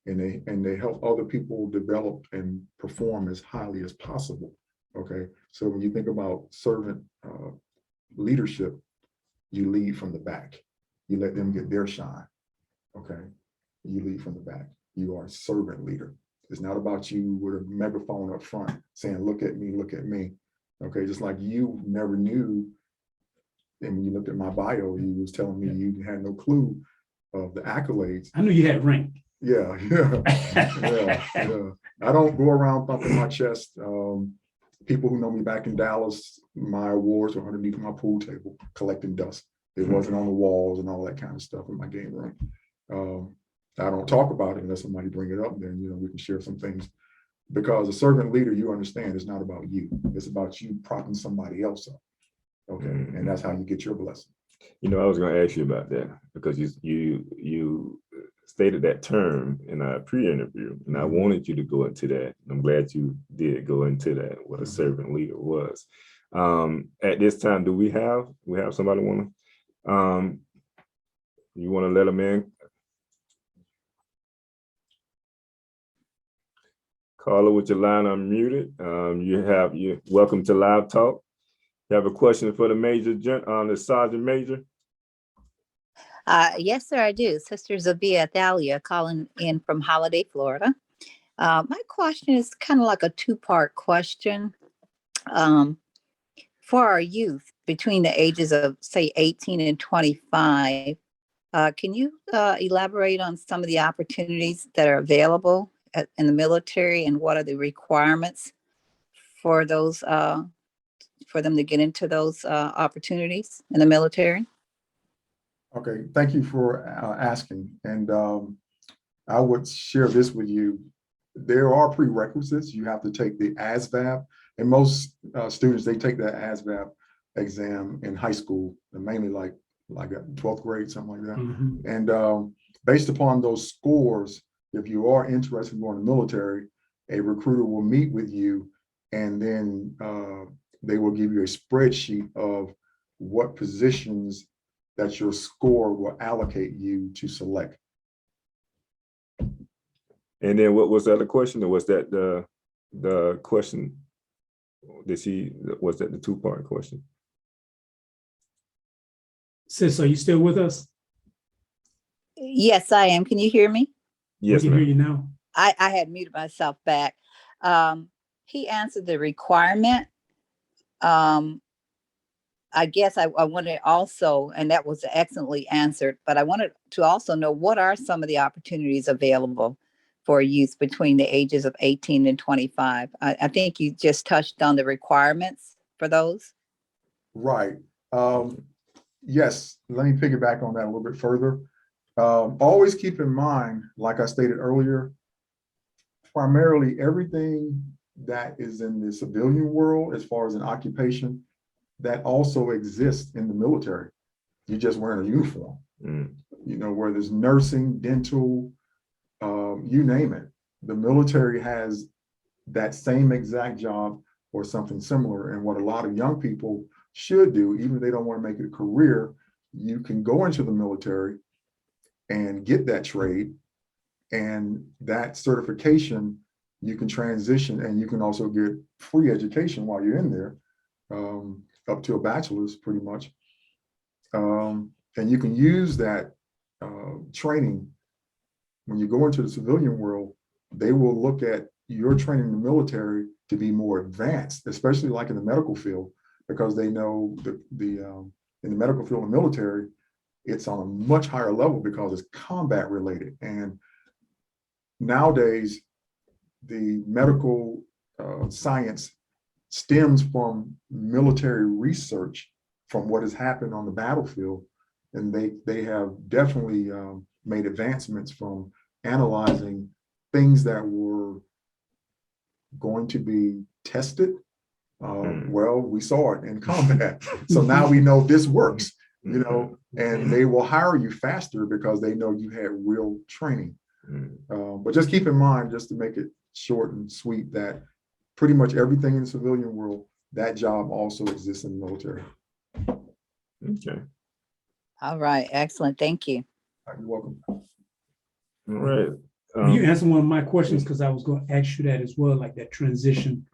and they help other people develop and perform as highly as possible. Okay. So when you think about servant leadership, you lead from the back. You let them get their shine. Okay. You lead from the back. You are a servant leader. It's not about you with a megaphone up front saying, look at me, look at me. Okay. Just like you never knew. And when you looked at my bio, you was telling me you had no clue of the accolades. I knew you had rank. Yeah. I don't go around thumping my chest. People who know me back in Dallas, my awards were underneath my pool table, collecting dust. It wasn't on the walls and all that kind of stuff in my game room. I don't talk about it unless somebody bring it up, then we can share some things. Because a servant leader, you understand, it's not about you. It's about you propping somebody else up. Okay, and that's how you get your blessing. I was going to ask you about that because you stated that term in our pre-interview, and I wanted you to go into that. I'm glad you did go into that, what a servant leader was. At this time, do we have somebody want to, you want to let them in? Carla, with your line unmuted, you welcome to Live Talk. You have a question for the the Sergeant Major? Yes, sir, I do. Sister Zavia Thalia calling in from Holiday, Florida. My question is kind of like a two-part question. For our youth between the ages of, say, 18 and 25, can you elaborate on some of the opportunities that are available in the military, and what are the requirements for those, for them to get into those opportunities in the military? Okay, thank you for asking. And I would share this with you. There are prerequisites. You have to take the ASVAB, and most students, they take that ASVAB exam in high school, and mainly like 12th grade, something like that. Mm-hmm. And based upon those scores, if you are interested in going to the military, a recruiter will meet with you, and then they will give you a spreadsheet of what positions that your score will allocate you to select. And then what was the other question? Or was that the question? Was that the two-part question? Sis, are you still with us? Yes, I am. Can you hear me? Yes, we can hear you now. I had muted myself back. He answered the requirement. I guess I wanted also, and that was excellently answered, but I wanted to also know what are some of the opportunities available for youth between the ages of 18 and 25. I think you just touched on the requirements for those. Right. Yes, let me piggyback on that a little bit further. Always keep in mind, like I stated earlier, primarily everything that is in the civilian world, as far as an occupation, that also exists in the military. You're just wearing a uniform, you know, where there's nursing, dental, you name it. The military has that same exact job or something similar. And what a lot of young people should do, even if they don't want to make it a career, you can go into the military and get that trade, and that certification, you can transition, and you can also get free education while you're in there, up to a bachelor's pretty much. And you can use that training when you go into the civilian world. They will look at your training in the military to be more advanced, especially like in the medical field, because they know in the medical field and military, it's on a much higher level because it's combat related. And nowadays, the medical science stems from military research from what has happened on the battlefield. And they have definitely made advancements from analyzing things that were going to be tested. Well, we saw it in combat. So now we know this works, you know, and they will hire you faster because they know you had real training. But just keep in mind, just to make it short and sweet, that pretty much everything in the civilian world, that job also exists in the military. Okay. All right, excellent. Thank you. You're welcome. All right. You answered one of my questions, because I was going to ask you that as well, like that transition.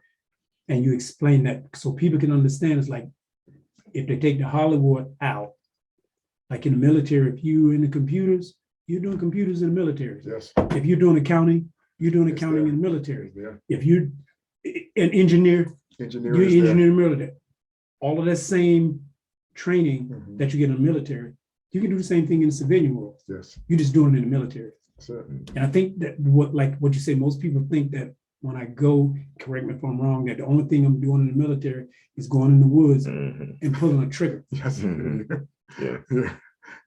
And you explain that so people can understand. It's like, if they take the Hollywood out, like in the military, if you're in the computers, you're doing computers in the military. Yes. If you're doing accounting, you're doing It's accounting there. in the military. Yeah. If you're an engineer, Engineer you're is there. engineering in the military. All of that same training Mhm. that you get in the military, you can do the same thing in the civilian world. Yes. You're just doing it in the military. That's it. And I think that what you say, most people think that when I go, correct me if I'm wrong, that the only thing I'm doing in the military is going in the woods and pulling a trigger. Yes. Yeah. Yeah.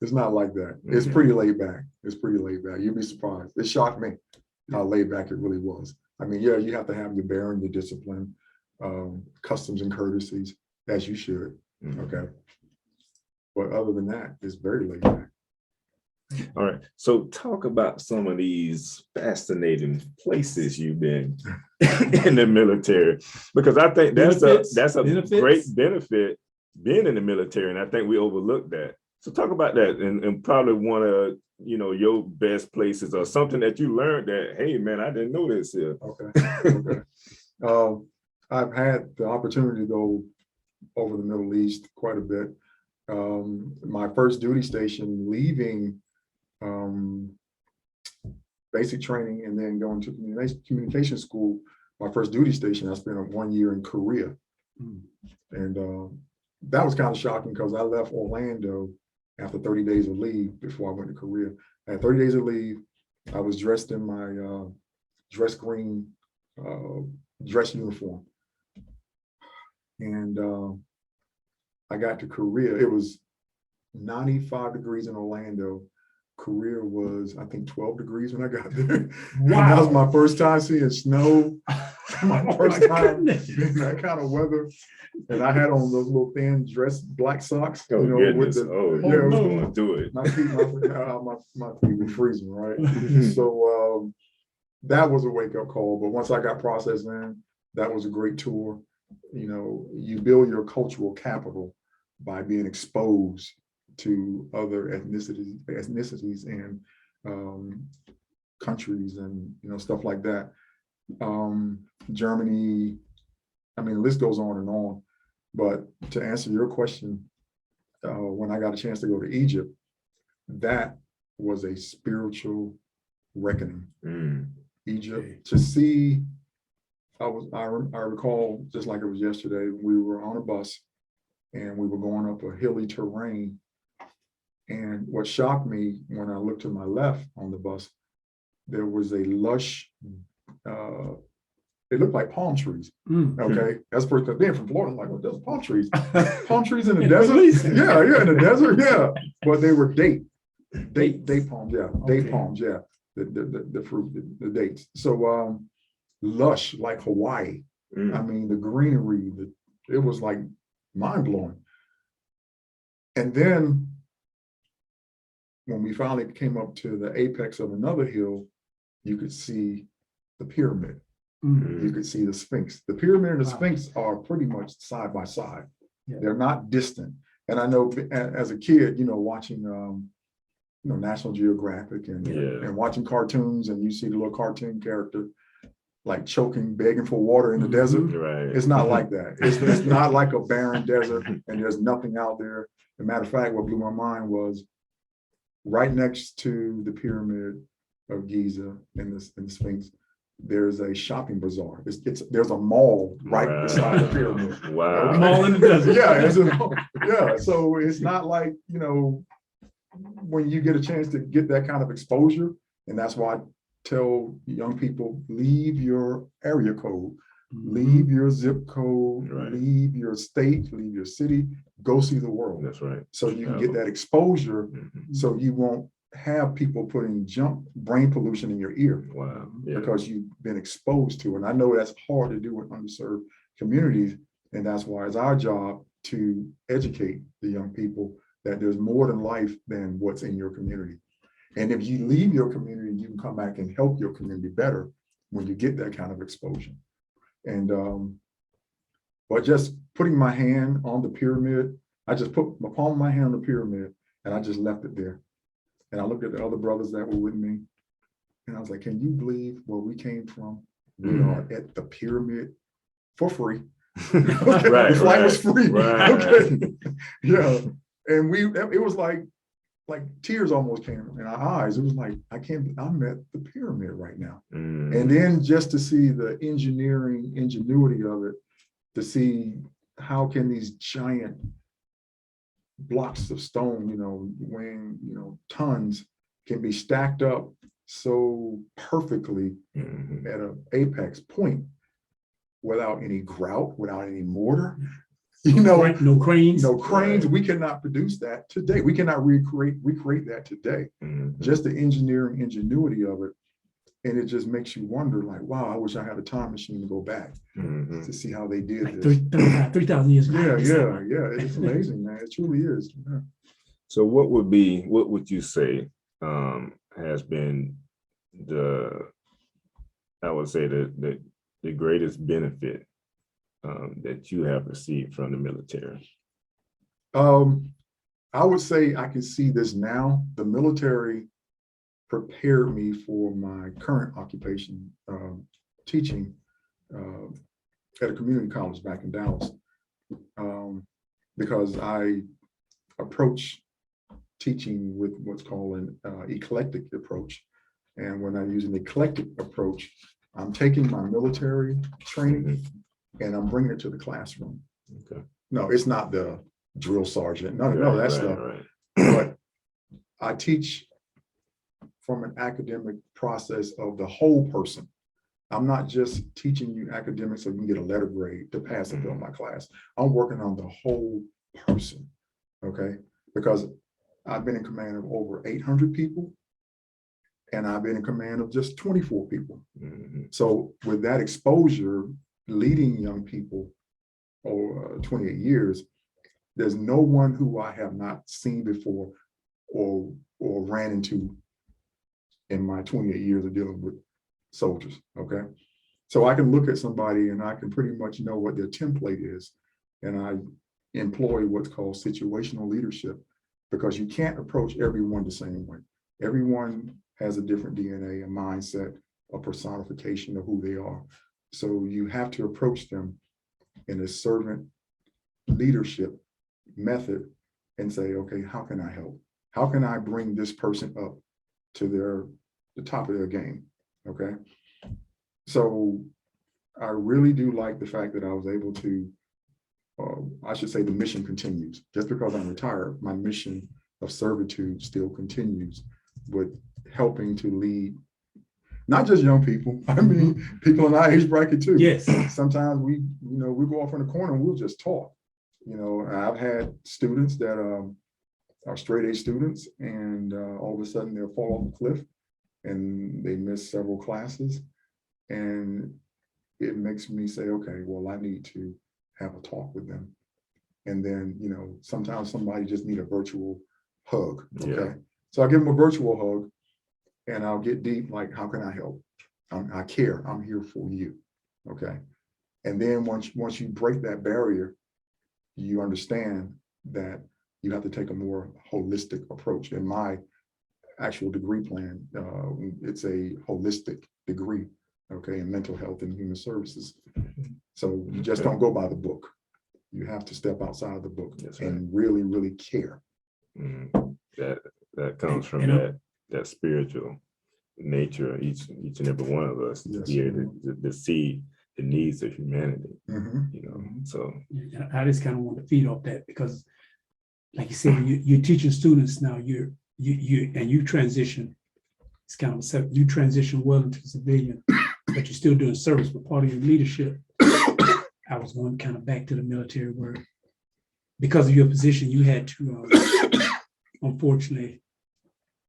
It's not like that. It's pretty laid back. It's pretty laid back. You'd be surprised. It shocked me how laid back it really was. I mean, yeah, you have to have your bearing, your discipline, customs and courtesies, as you should. Okay. But other than that, it's very laid back. All right. So talk about some of these fascinating places you've been in the military, because I think that's a great benefit being in the military, and I think we overlook that. So talk about that, and probably one of your best places or something that you learned that, hey man, I didn't know this here. Okay. Okay. I've had the opportunity to go over the Middle East quite a bit. My first duty station, leaving basic training and then going to communication school, my first duty station, I spent 1 year in Korea. And that was kind of shocking because I left Orlando after 30 days of leave before I went to Korea. I had 30 days of leave. I was dressed in my dress green dress uniform. And I got to Korea. It was 95 degrees in Orlando. Korea was, I think, 12 degrees when I got there. Wow. That was my first time seeing snow. My first time in that kind of weather. And I had on those little thin dress black socks. Oh, goodness. Yeah, going through it. My feet were freezing, right? So that was a wake-up call. But once I got processed in, that was a great tour. You build your cultural capital by being exposed to other ethnicities and countries and stuff like that. Germany, I mean, the list goes on and on. But to answer your question, when I got a chance to go to Egypt, that was a spiritual reckoning. Egypt, to see, I recall, just like it was yesterday, we were on a bus and we were going up a hilly terrain. And what shocked me when I looked to my left on the bus, there was a lush, it looked like palm trees. Okay, that's first being from Florida. I'm like, well, those palm trees, in the desert. Yeah, in the desert. Yeah, but they were date palms. Yeah, date palms. Yeah, the fruit, the dates. So lush like Hawaii. I mean, the greenery, it was like mind blowing. And then when we finally came up to the apex of another hill, you could see the pyramid. You could see the Sphinx. The pyramid and the Sphinx are pretty much side by side. Yeah. They're not distant. And I know as a kid, watching, National Geographic and watching cartoons, and you see the little cartoon character like choking, begging for water in the desert. Right. It's not like that. It's not like a barren desert and there's nothing out there. As a matter of fact, what blew my mind was right next to the pyramid of Giza and the Sphinx, there's a shopping bazaar. There's a mall right beside the pyramid. Wow. A mall in the desert. Yeah. So it's not like, when you get a chance to get that kind of exposure, and that's why I tell young people, leave your area code, leave your zip code, leave your state, leave your city, go see the world. That's right. So you can get that exposure, so you won't have people putting brain pollution in your ear. Wow. Yeah. Because you've been exposed to it. And I know that's hard to do in underserved communities. And that's why it's our job to educate the young people that there's more than life than what's in your community. And if you leave your community, you can come back and help your community better when you get that kind of exposure. And but just putting my hand on the pyramid, I just put my palm of my hand on the pyramid and I just left it there. And I looked at the other brothers that were with me, and I was like, can you believe where we came from? We are at the pyramid for free. Right, the flight was free. Right. Okay. Yeah. And it was like tears almost came in our eyes. It was like, I'm at the pyramid right now. And then just to see the ingenuity of it, to see how can these giant blocks of stone, weighing, tons, can be stacked up so perfectly at an apex point without any grout, without any mortar. No cranes. No cranes. We cannot produce that today. We cannot recreate that today. Just the engineering ingenuity of it. And it just makes you wonder, like, wow, I wish I had a time machine to go back to see how they did Like this. 3,000 years ago. Yeah. It's amazing, man. It truly is. Yeah. So what would you say has been the greatest benefit that you have received from the military? I would say I can see this now. The military prepared me for my current occupation, teaching at a community college back in Dallas, because I approach teaching with what's called an eclectic approach. And when I use an eclectic approach, I'm taking my military training and I'm bringing it to the classroom. Okay. No, it's not the drill sergeant. No, that's stuff. Right. But I teach from an academic process of the whole person. I'm not just teaching you academics so you can get a letter grade to pass and fail my class. I'm working on the whole person, okay? Because I've been in command of over 800 people, and I've been in command of just 24 people. So with that exposure, leading young people over 28 years, there's no one who I have not seen before or ran into in my 28 years of dealing with soldiers, okay? So I can look at somebody and I can pretty much know what their template is. And I employ what's called situational leadership, because you can't approach everyone the same way. Everyone has a different DNA, a mindset, a personification of who they are. So you have to approach them in a servant leadership method and say, okay, how can I help? How can I bring this person up to the top of their game, okay? So I really do like the fact that I was able to, I should say the mission continues. Just because I'm retired, my mission of servitude still continues with helping to lead not just young people. I mean, people in our age bracket too. Yes. Sometimes we go off in the corner and we'll just talk. I've had students that are straight A students, and all of a sudden they'll fall off the cliff and they miss several classes. And it makes me say, okay, well, I need to have a talk with them. And then, sometimes somebody just need a virtual hug. Okay. Yeah. So I give them a virtual hug and I'll get deep, like, how can I help? I care. I'm here for you. Okay. And then once you break that barrier, you understand that you have to take a more holistic approach. In my actual degree plan, it's a holistic degree, okay, in mental health and human services. So you just don't go by the book. You have to step outside the book. That's and right. Really, really care. That comes from that spiritual nature of each and every one of us. Yes. Here to see the needs of humanity. So I just kind of want to feed off that, because like you said, you're teaching students now, you transition. It's kind of you transition well into civilian, but you're still doing service, but part of your leadership. I was going kind of back to the military, where because of your position, you had to, unfortunately,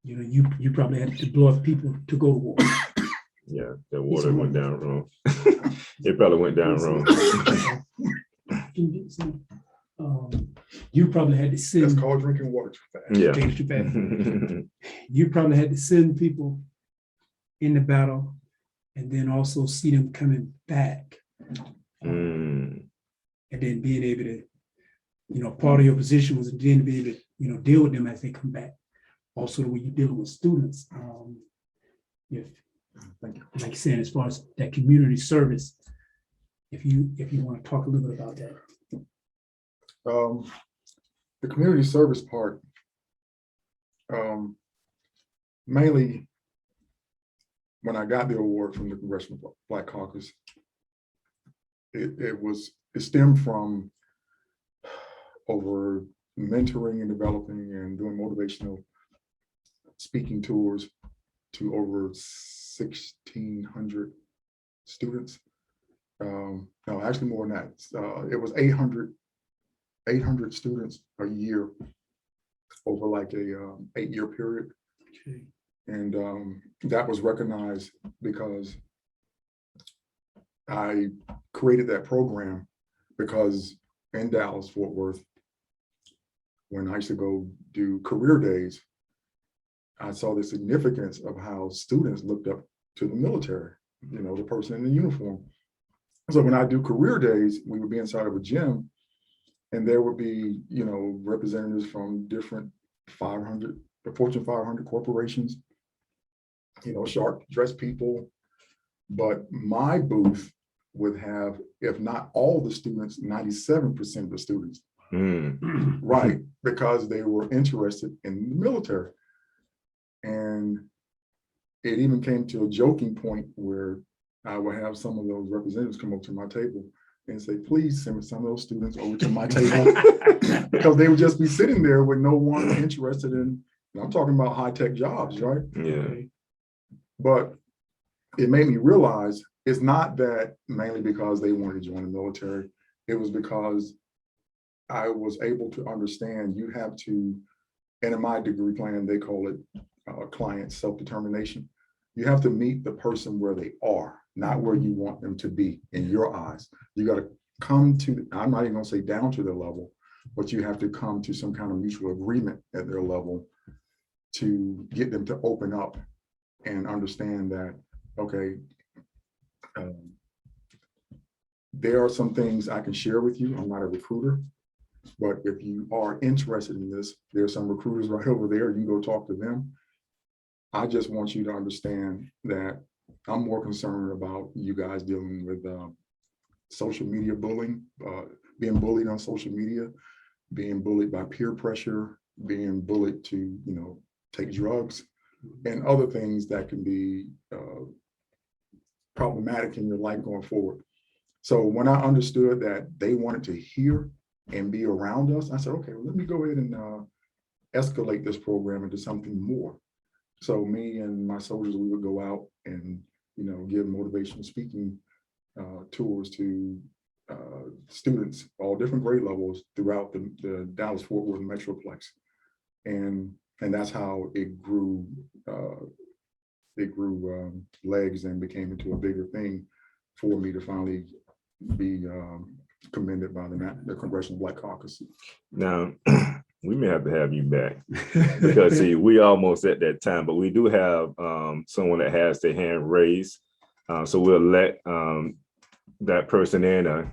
you probably had to blow up people to go to war. Yeah, the water went down wrong. It probably went down wrong. You probably had to send. That's called drinking water too fast. Yeah. Too fast. You probably had to send people in the battle, and then also see them coming back. And then being able to, part of your position was then to be able to, deal with them as they come back. Also, the way you're dealing with students. Like you said, as far as that community service, if you want to talk a little bit about that. The community service part, mainly when I got the award from the Congressional Black Caucus, it stemmed from over mentoring and developing and doing motivational speaking tours to over 1,600 students. No, actually more than that. It was 800 students a year over like a 8-year period. Okay. And that was recognized because I created that program because in Dallas, Fort Worth, when I used to go do career days, I saw the significance of how students looked up to the military, the person in the uniform. So when I do career days, we would be inside of a gym, and there would be, representatives from different Fortune 500 corporations, sharp dressed people. But my booth would have, if not all the students, 97% of the students. Right, because they were interested in the military. And it even came to a joking point where I would have some of those representatives come up to my table and say, please send some of those students over to my table, because they would just be sitting there with no one interested in, I'm talking about high-tech jobs, right? Yeah. But it made me realize it's not that mainly because they wanted to join the military. It was because I was able to understand you have to, and in my degree plan, they call it client self-determination. You have to meet the person where they are, not where you want them to be in your eyes. You got to come to, I'm not even going to say down to their level, but you have to come to some kind of mutual agreement at their level to get them to open up and understand that, okay, there are some things I can share with you. I'm not a recruiter, but if you are interested in this, there's some recruiters right over there. You can go talk to them. I just want you to understand that I'm more concerned about you guys dealing with social media bullying, being bullied on social media, being bullied by peer pressure, being bullied to, take drugs and other things that can be problematic in your life going forward. So when I understood that they wanted to hear and be around us, I said, okay, well, let me go ahead and escalate this program into something more. So me and my soldiers, we would go out and, give motivational speaking tours to students, all different grade levels throughout the Dallas-Fort Worth Metroplex. And that's how it grew. It grew legs and became into a bigger thing for me to finally be commended by the Congressional Black Caucus. Now, we may have to have you back because see, we almost at that time, but we do have someone that has their hand raised. So we'll let that person in.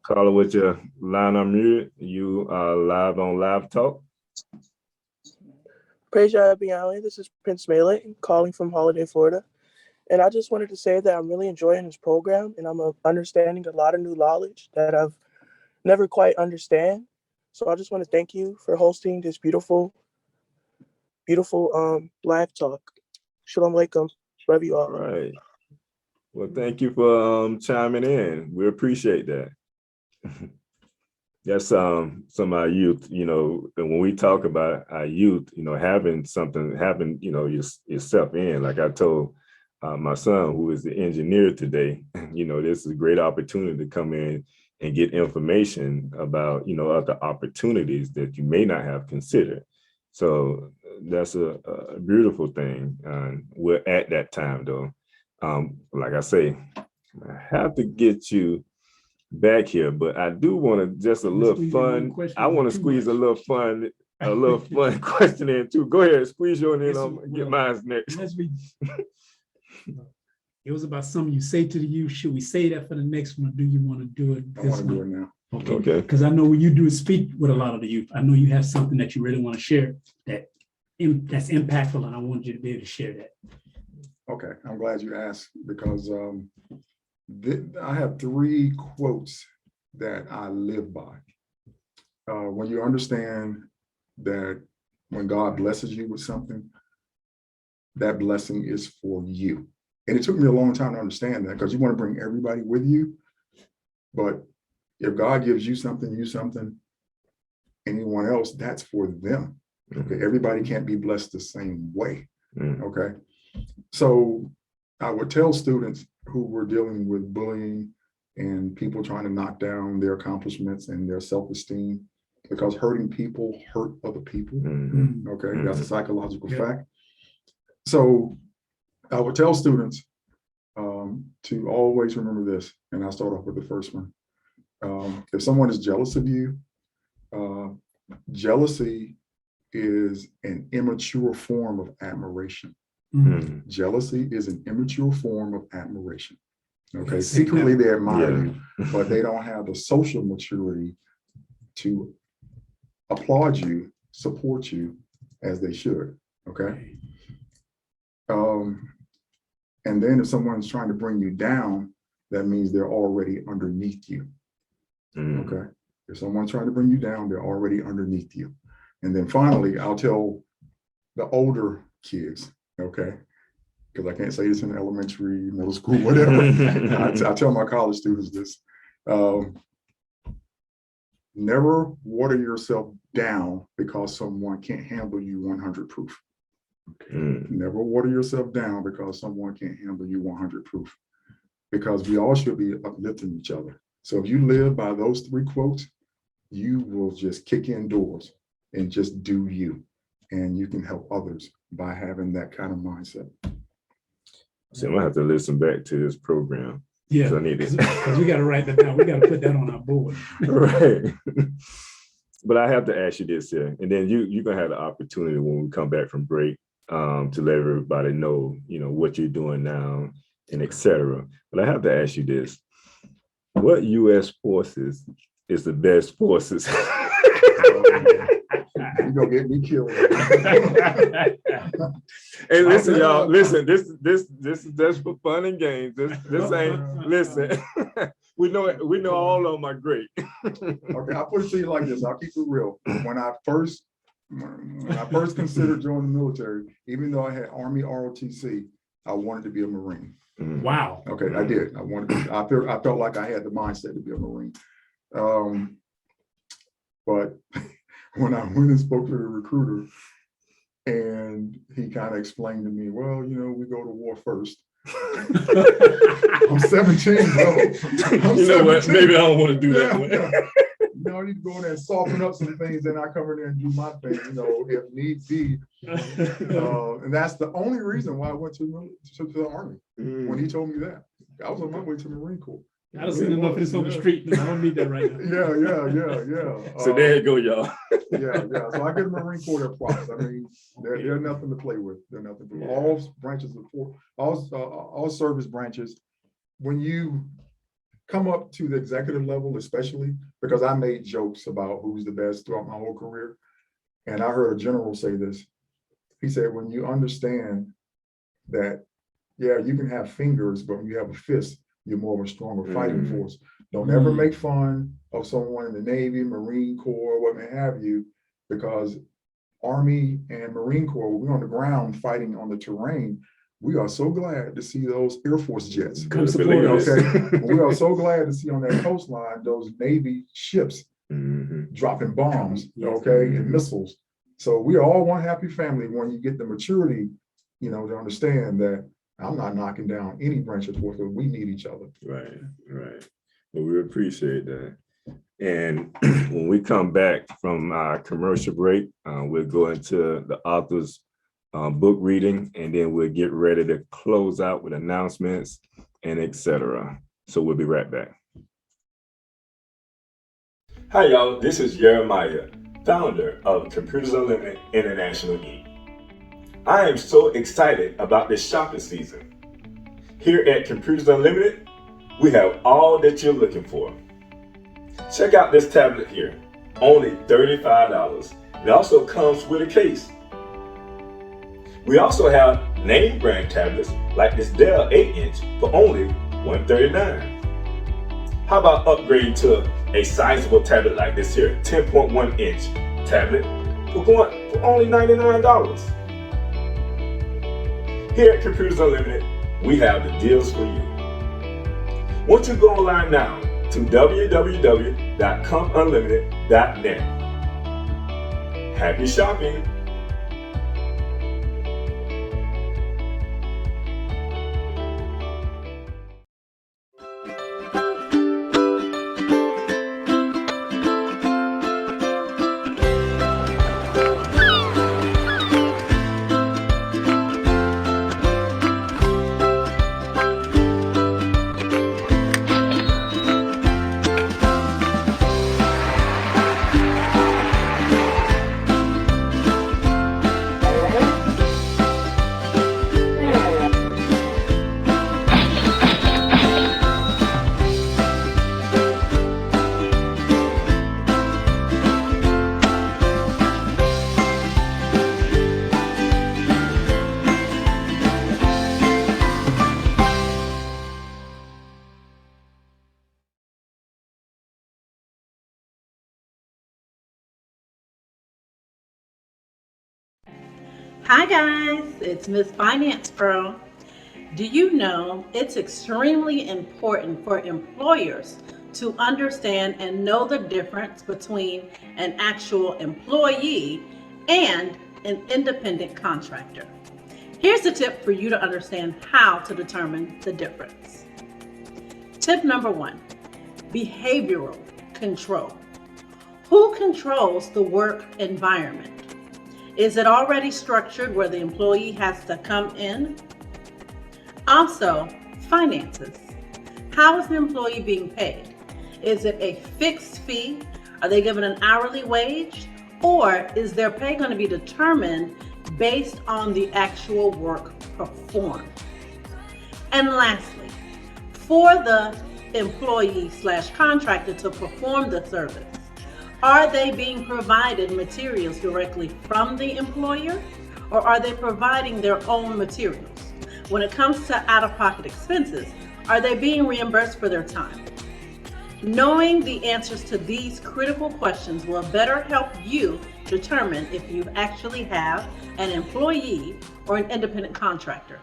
Caller with your line unmuted. You are live on Live Talk. Praise Yah Beyond. This is Prince Malek calling from Holiday, Florida. And I just wanted to say that I'm really enjoying this program and I'm understanding a lot of new knowledge that I've never quite understand. So I just want to thank you for hosting this beautiful live talk. Shalom Alaikum. Love you all. All right. Well, thank you for chiming in. We appreciate that. That's some of our youth, and when we talk about our youth, having yourself in, like I told my son, who is the engineer today, this is a great opportunity to come in and get information about, other opportunities that you may not have considered. So that's a beautiful thing. We're at that time though. Like I say, I have to get you back here, but I do want to just a little fun. I want to squeeze a little fun question in too. Go ahead, squeeze your in. I'll get mine next. It was about something you say to the youth. Should we say that for the next one, or do you want to do it? I want to do it now. Okay. Because I know when you do speak with a lot of the youth, I know you have something that you really want to share that's impactful, and I want you to be able to share that. Okay, I'm glad you asked because I have 3 quotes that I live by. When you understand that when God blesses you with something, that blessing is for you. And it took me a long time to understand that because you want to bring everybody with you. But if God gives you something, anyone else, that's for them. Okay, everybody can't be blessed the same way. Okay, so I would tell students who were dealing with bullying and people trying to knock down their accomplishments and their self-esteem, because hurting people hurt other people. Okay, that's a psychological fact. So I would tell students to always remember this, and I'll start off with the first one. If someone is jealous of you, jealousy is an immature form of admiration. Jealousy is an immature form of admiration. Okay, secretly they admire you, but they don't have the social maturity to applaud you, support you as they should. Okay. And then if someone's trying to bring you down, that means they're already underneath you. Okay. If someone's trying to bring you down, they're already underneath you. And then finally, I'll tell the older kids, okay, because I can't say this in elementary, middle school, whatever. I tell my college students this. Never water yourself down because someone can't handle you 100 proof. Never water yourself down because someone can't handle you 100 proof. Because we all should be uplifting each other. So if you live by those 3 quotes, you will just kick in doors and just do you. And you can help others by having that kind of mindset. So I'm gonna have to listen back to this program. Yeah, I need it. Because we got to write that down. We got to put that on our board. Right. But I have to ask you this here, and then you're gonna have the opportunity when we come back from break to let everybody know, what you're doing now and etc. But I have to ask you this: what U.S. forces is the best forces? You're gonna get me killed. Hey, listen, y'all. Listen, this is just for fun and games. This ain't. Listen, we know all of them are great. Okay, I'll put it to you like this. I'll keep it real. When I first considered joining the military, even though I had Army ROTC, I wanted to be a Marine. Wow. Okay, I did. I felt like I had the mindset to be a Marine. But when I went and spoke to the recruiter, and he kind of explained to me, well, we go to war first. I'm 17, bro. You know what? Maybe I don't want to do that. I need to go in there and soften up some things, and I come in there and do my thing, if need be. And that's the only reason why I went to the Army. When he told me that. I was on my way to the Marine Corps. I don't see enough of this on the street. I don't need that right now. Yeah. So there you go, y'all. Yeah. So I give the Marine Corps their props. I mean, they're nothing to play with. They're nothing to all branches of all service branches. When you come up to the executive level, especially because I made jokes about who's the best throughout my whole career, and I heard a general say this. He said, when you understand that, you can have fingers, but when you have a fist, you're more of a stronger fighting force. Don't ever make fun of someone in the Navy, Marine Corps, what may have you, because Army and Marine Corps, we're on the ground fighting on the terrain. We are so glad to see those Air Force jets. Come support us. Okay, we are so glad to see on that coastline those Navy ships dropping bombs, and missiles. So we are all one happy family when you get the maturity, to understand that I'm not knocking down any branch of the force, because we need each other. Right. Well, we appreciate that. And when we come back from our commercial break, we'll go into the author's book reading, and then we'll get ready to close out with announcements and etc. So we'll be right back. Hi, y'all. This is Jeremiah, founder of Computers Unlimited International Inc. I am so excited about this shopping season. Here at Computers Unlimited, we have all that you're looking for. Check out this tablet here, only $35. It also comes with a case. We also have name brand tablets like this Dell 8-inch for only $139. How about upgrading to a sizable tablet like this here, 10.1-inch tablet for only $99. Here at Computers Unlimited, we have the deals for you. Won't you go online now to www.compunlimited.net. Happy shopping! Hi guys, it's Miss Finance Pro. Do you know it's extremely important for employers to understand and know the difference between an actual employee and an independent contractor? Here's a tip for you to understand how to determine the difference. Tip number 1, behavioral control. Who controls the work environment? Is it already structured where the employee has to come in? Also, finances. How is the employee being paid? Is it a fixed fee? Are they given an hourly wage? Or is their pay going to be determined based on the actual work performed? And lastly, for the employee/contractor to perform the service, are they being provided materials directly from the employer, or are they providing their own materials? When it comes to out-of-pocket expenses, are they being reimbursed for their time? Knowing the answers to these critical questions will better help you determine if you actually have an employee or an independent contractor.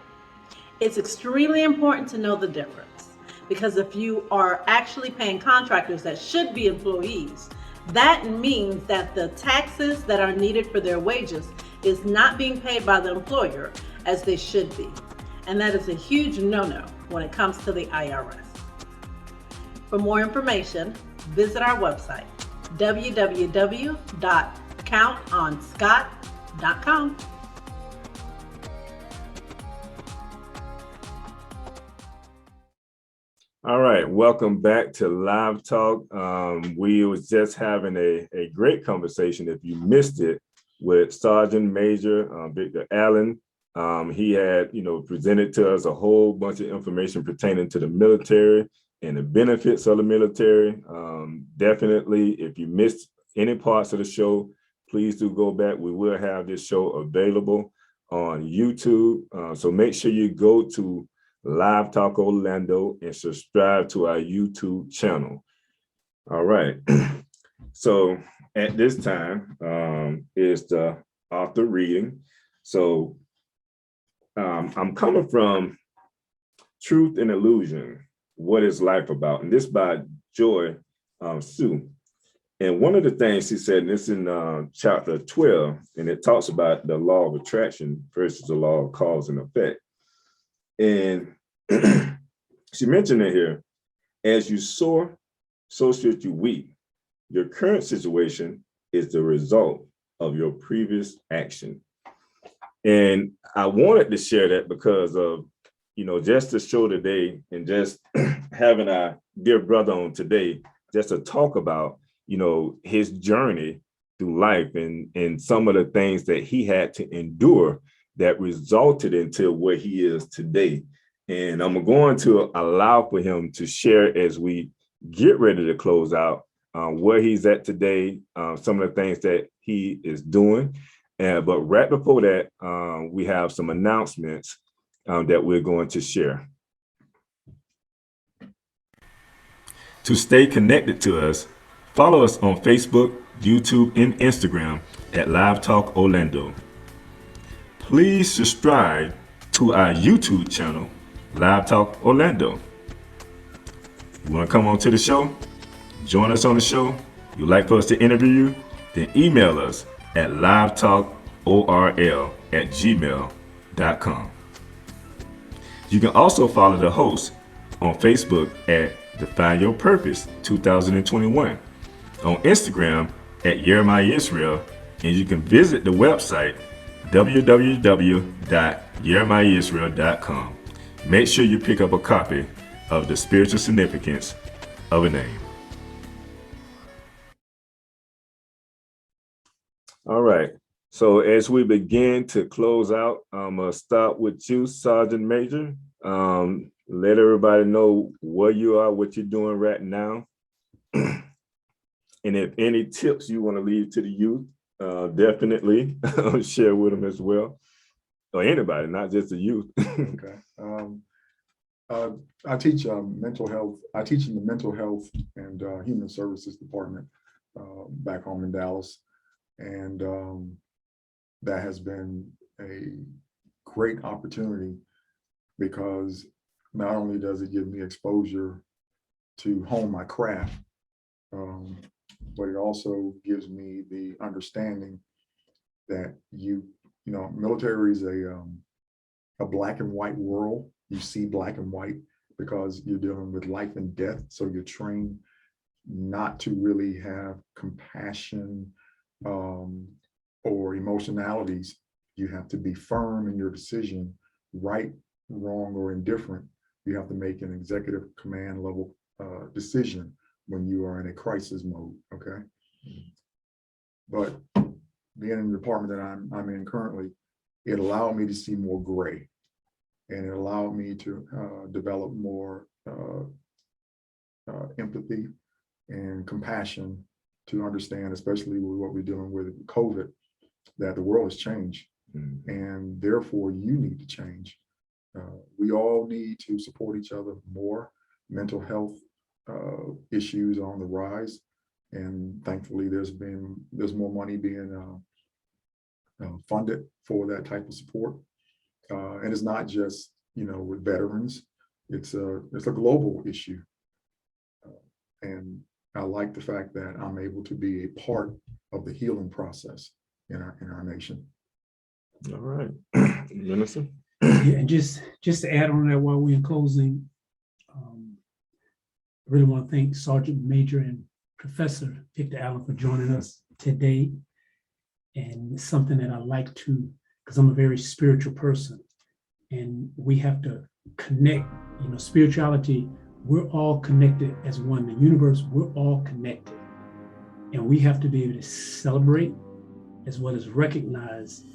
It's extremely important to know the difference, because if you are actually paying contractors that should be employees, That means that the taxes that are needed for their wages is not being paid by the employer as they should be. And that is a huge no-no when it comes to the IRS. For more information, visit our website, www.countonscott.com. All right, welcome back to Live Talk. We was just having a great conversation. If you missed it, with Sergeant Major Victor Allen. He had, presented to us a whole bunch of information pertaining to the military and the benefits of the military. Definitely, if you missed any parts of the show, please do go back. We will have this show available on YouTube. So make sure you go to Live Talk Orlando and subscribe to our YouTube channel. All right. So at this time is the author reading. So I'm coming from Truth and Illusion, What is Life About? And this by Joy Sue. And one of the things she said, and it's in chapter 12, and it talks about the law of attraction versus the law of cause and effect. And she mentioned it here, as you soar, so should you weep. Your current situation is the result of your previous action. And I wanted to share that because of, just to show today and just having our dear brother on today, just to talk about, his journey through life and some of the things that he had to endure that resulted into where he is today. And I'm going to allow for him to share as we get ready to close out where he's at today, some of the things that he is doing. But right before that, we have some announcements that we're going to share. To stay connected to us, follow us on Facebook, YouTube, and Instagram at Live Talk Orlando. Please subscribe to our YouTube channel, Live Talk Orlando. You want to come on to the show? Join us on the show? You'd like for us to interview you? Then email us at livetalkorl@gmail.com. You can also follow the host on Facebook at Define Your Purpose 2021, on Instagram at Jeremiah Israel, and you can visit the website www.jeremiahisrael.com. Make sure you pick up a copy of The Spiritual Significance of a Name. All right. So as we begin to close out, I'm going to start with you, Sergeant Major. Let everybody know where you are, what you're doing right now. And if any tips you want to leave to the youth, definitely share with them as well. Or anybody, not just the youth. Okay. I teach mental health. I teach in the mental health and human services department back home in Dallas. And that has been a great opportunity because not only does it give me exposure to hone my craft, but it also gives me the understanding that military is a black and white world. You see black and white because you're dealing with life and death. So you're trained not to really have compassion or emotionalities. You have to be firm in your decision, right, wrong, or indifferent. You have to make an executive command level decision when you are in a crisis mode, okay? But being in the department that I'm in currently, it allowed me to see more gray, and it allowed me to develop more empathy and compassion to understand, especially with what we're dealing with COVID, that the world has changed, and therefore you need to change. We all need to support each other more. Mental health issues on the rise, and thankfully there's more money being funded for that type of support. And it's not just with veterans. It's a global issue, and I like the fact that I'm able to be a part of the healing process in our nation. All right, Minister. Yeah, and just to add on that while we're in closing, I really want to thank Sergeant Major and Professor Victor Allen for joining us today. And it's something that I like to, because I'm a very spiritual person, and we have to connect, spirituality, we're all connected as one. The universe, we're all connected. And we have to be able to celebrate as well as recognize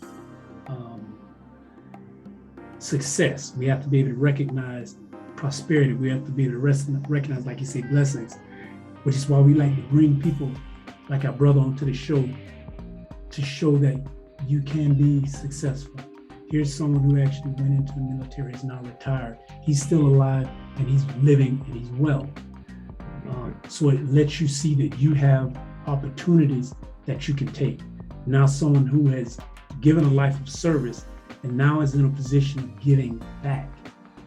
success. We have to be able to recognize prosperity. We have to be able to recognize, like you say, blessings, which is why we like to bring people like our brother onto the show to show that you can be successful. Here's someone who actually went into the military, is now retired. He's still alive and he's living and he's well. So it lets you see that you have opportunities that you can take. Now someone who has given a life of service and now is in a position of giving back.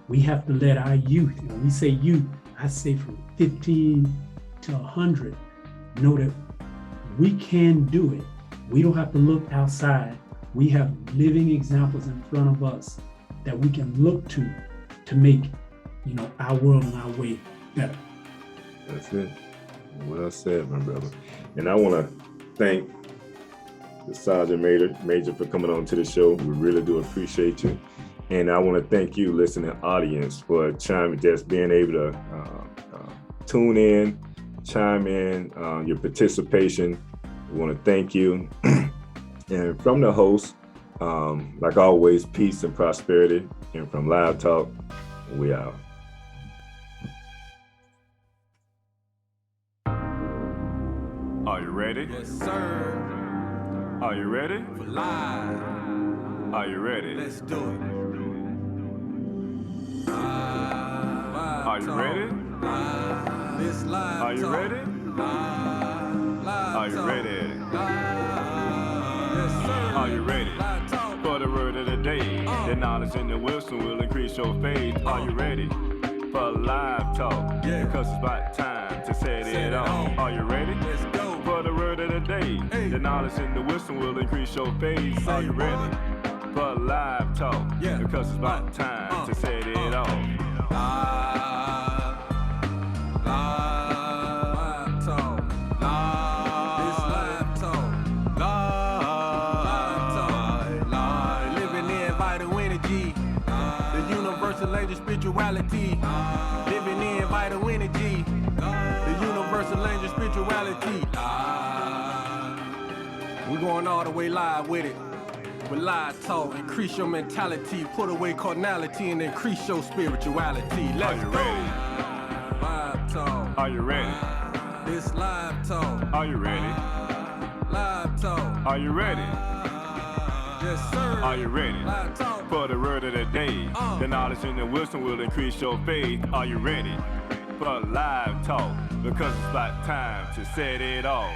We have to let our youth, and when we say youth, I say from 15 to 100, know that we can do it. We don't have to look outside. We have living examples in front of us that we can look to make, our world and our way better. That's it. Well said, my brother. And I want to thank the Sergeant Major for coming on to the show. We really do appreciate you. And I want to thank you, listening audience, for just being able to tune in, chime in, your participation. We want to thank you. And from the host, like always, peace and prosperity. And from Live Talk, we out. Are you ready? Yes, sir. Are you ready? For live. Are you ready? Let's do it. Are you ready? This live. Are you ready? Are you ready? Yes, sir. Are you ready? Live talk. For the word of the day, the knowledge and the wisdom will increase your faith. Are you ready? For live talk, Yeah. because it's about time to set it off. Are you ready? Let's go. For the word of the day, Hey. the knowledge and the wisdom will increase your faith. Are you ready? For live talk, Yeah. because it's about time to set it off. Live talk. This live talk. Live talk. Living in vital energy, the universal language spirituality. Living in vital energy, the universal language spirituality. We're going all the way live with it. With live talk, increase your mentality, put away carnality, and increase your spirituality. Let's go. Live talk. Are you ready? This live talk. Are you ready? Live talk. Are you ready? Yes, sir. Are you ready? Live talk. For the word of the day, the knowledge and the wisdom will increase your faith. Are you ready? For live talk, because it's about time to set it off.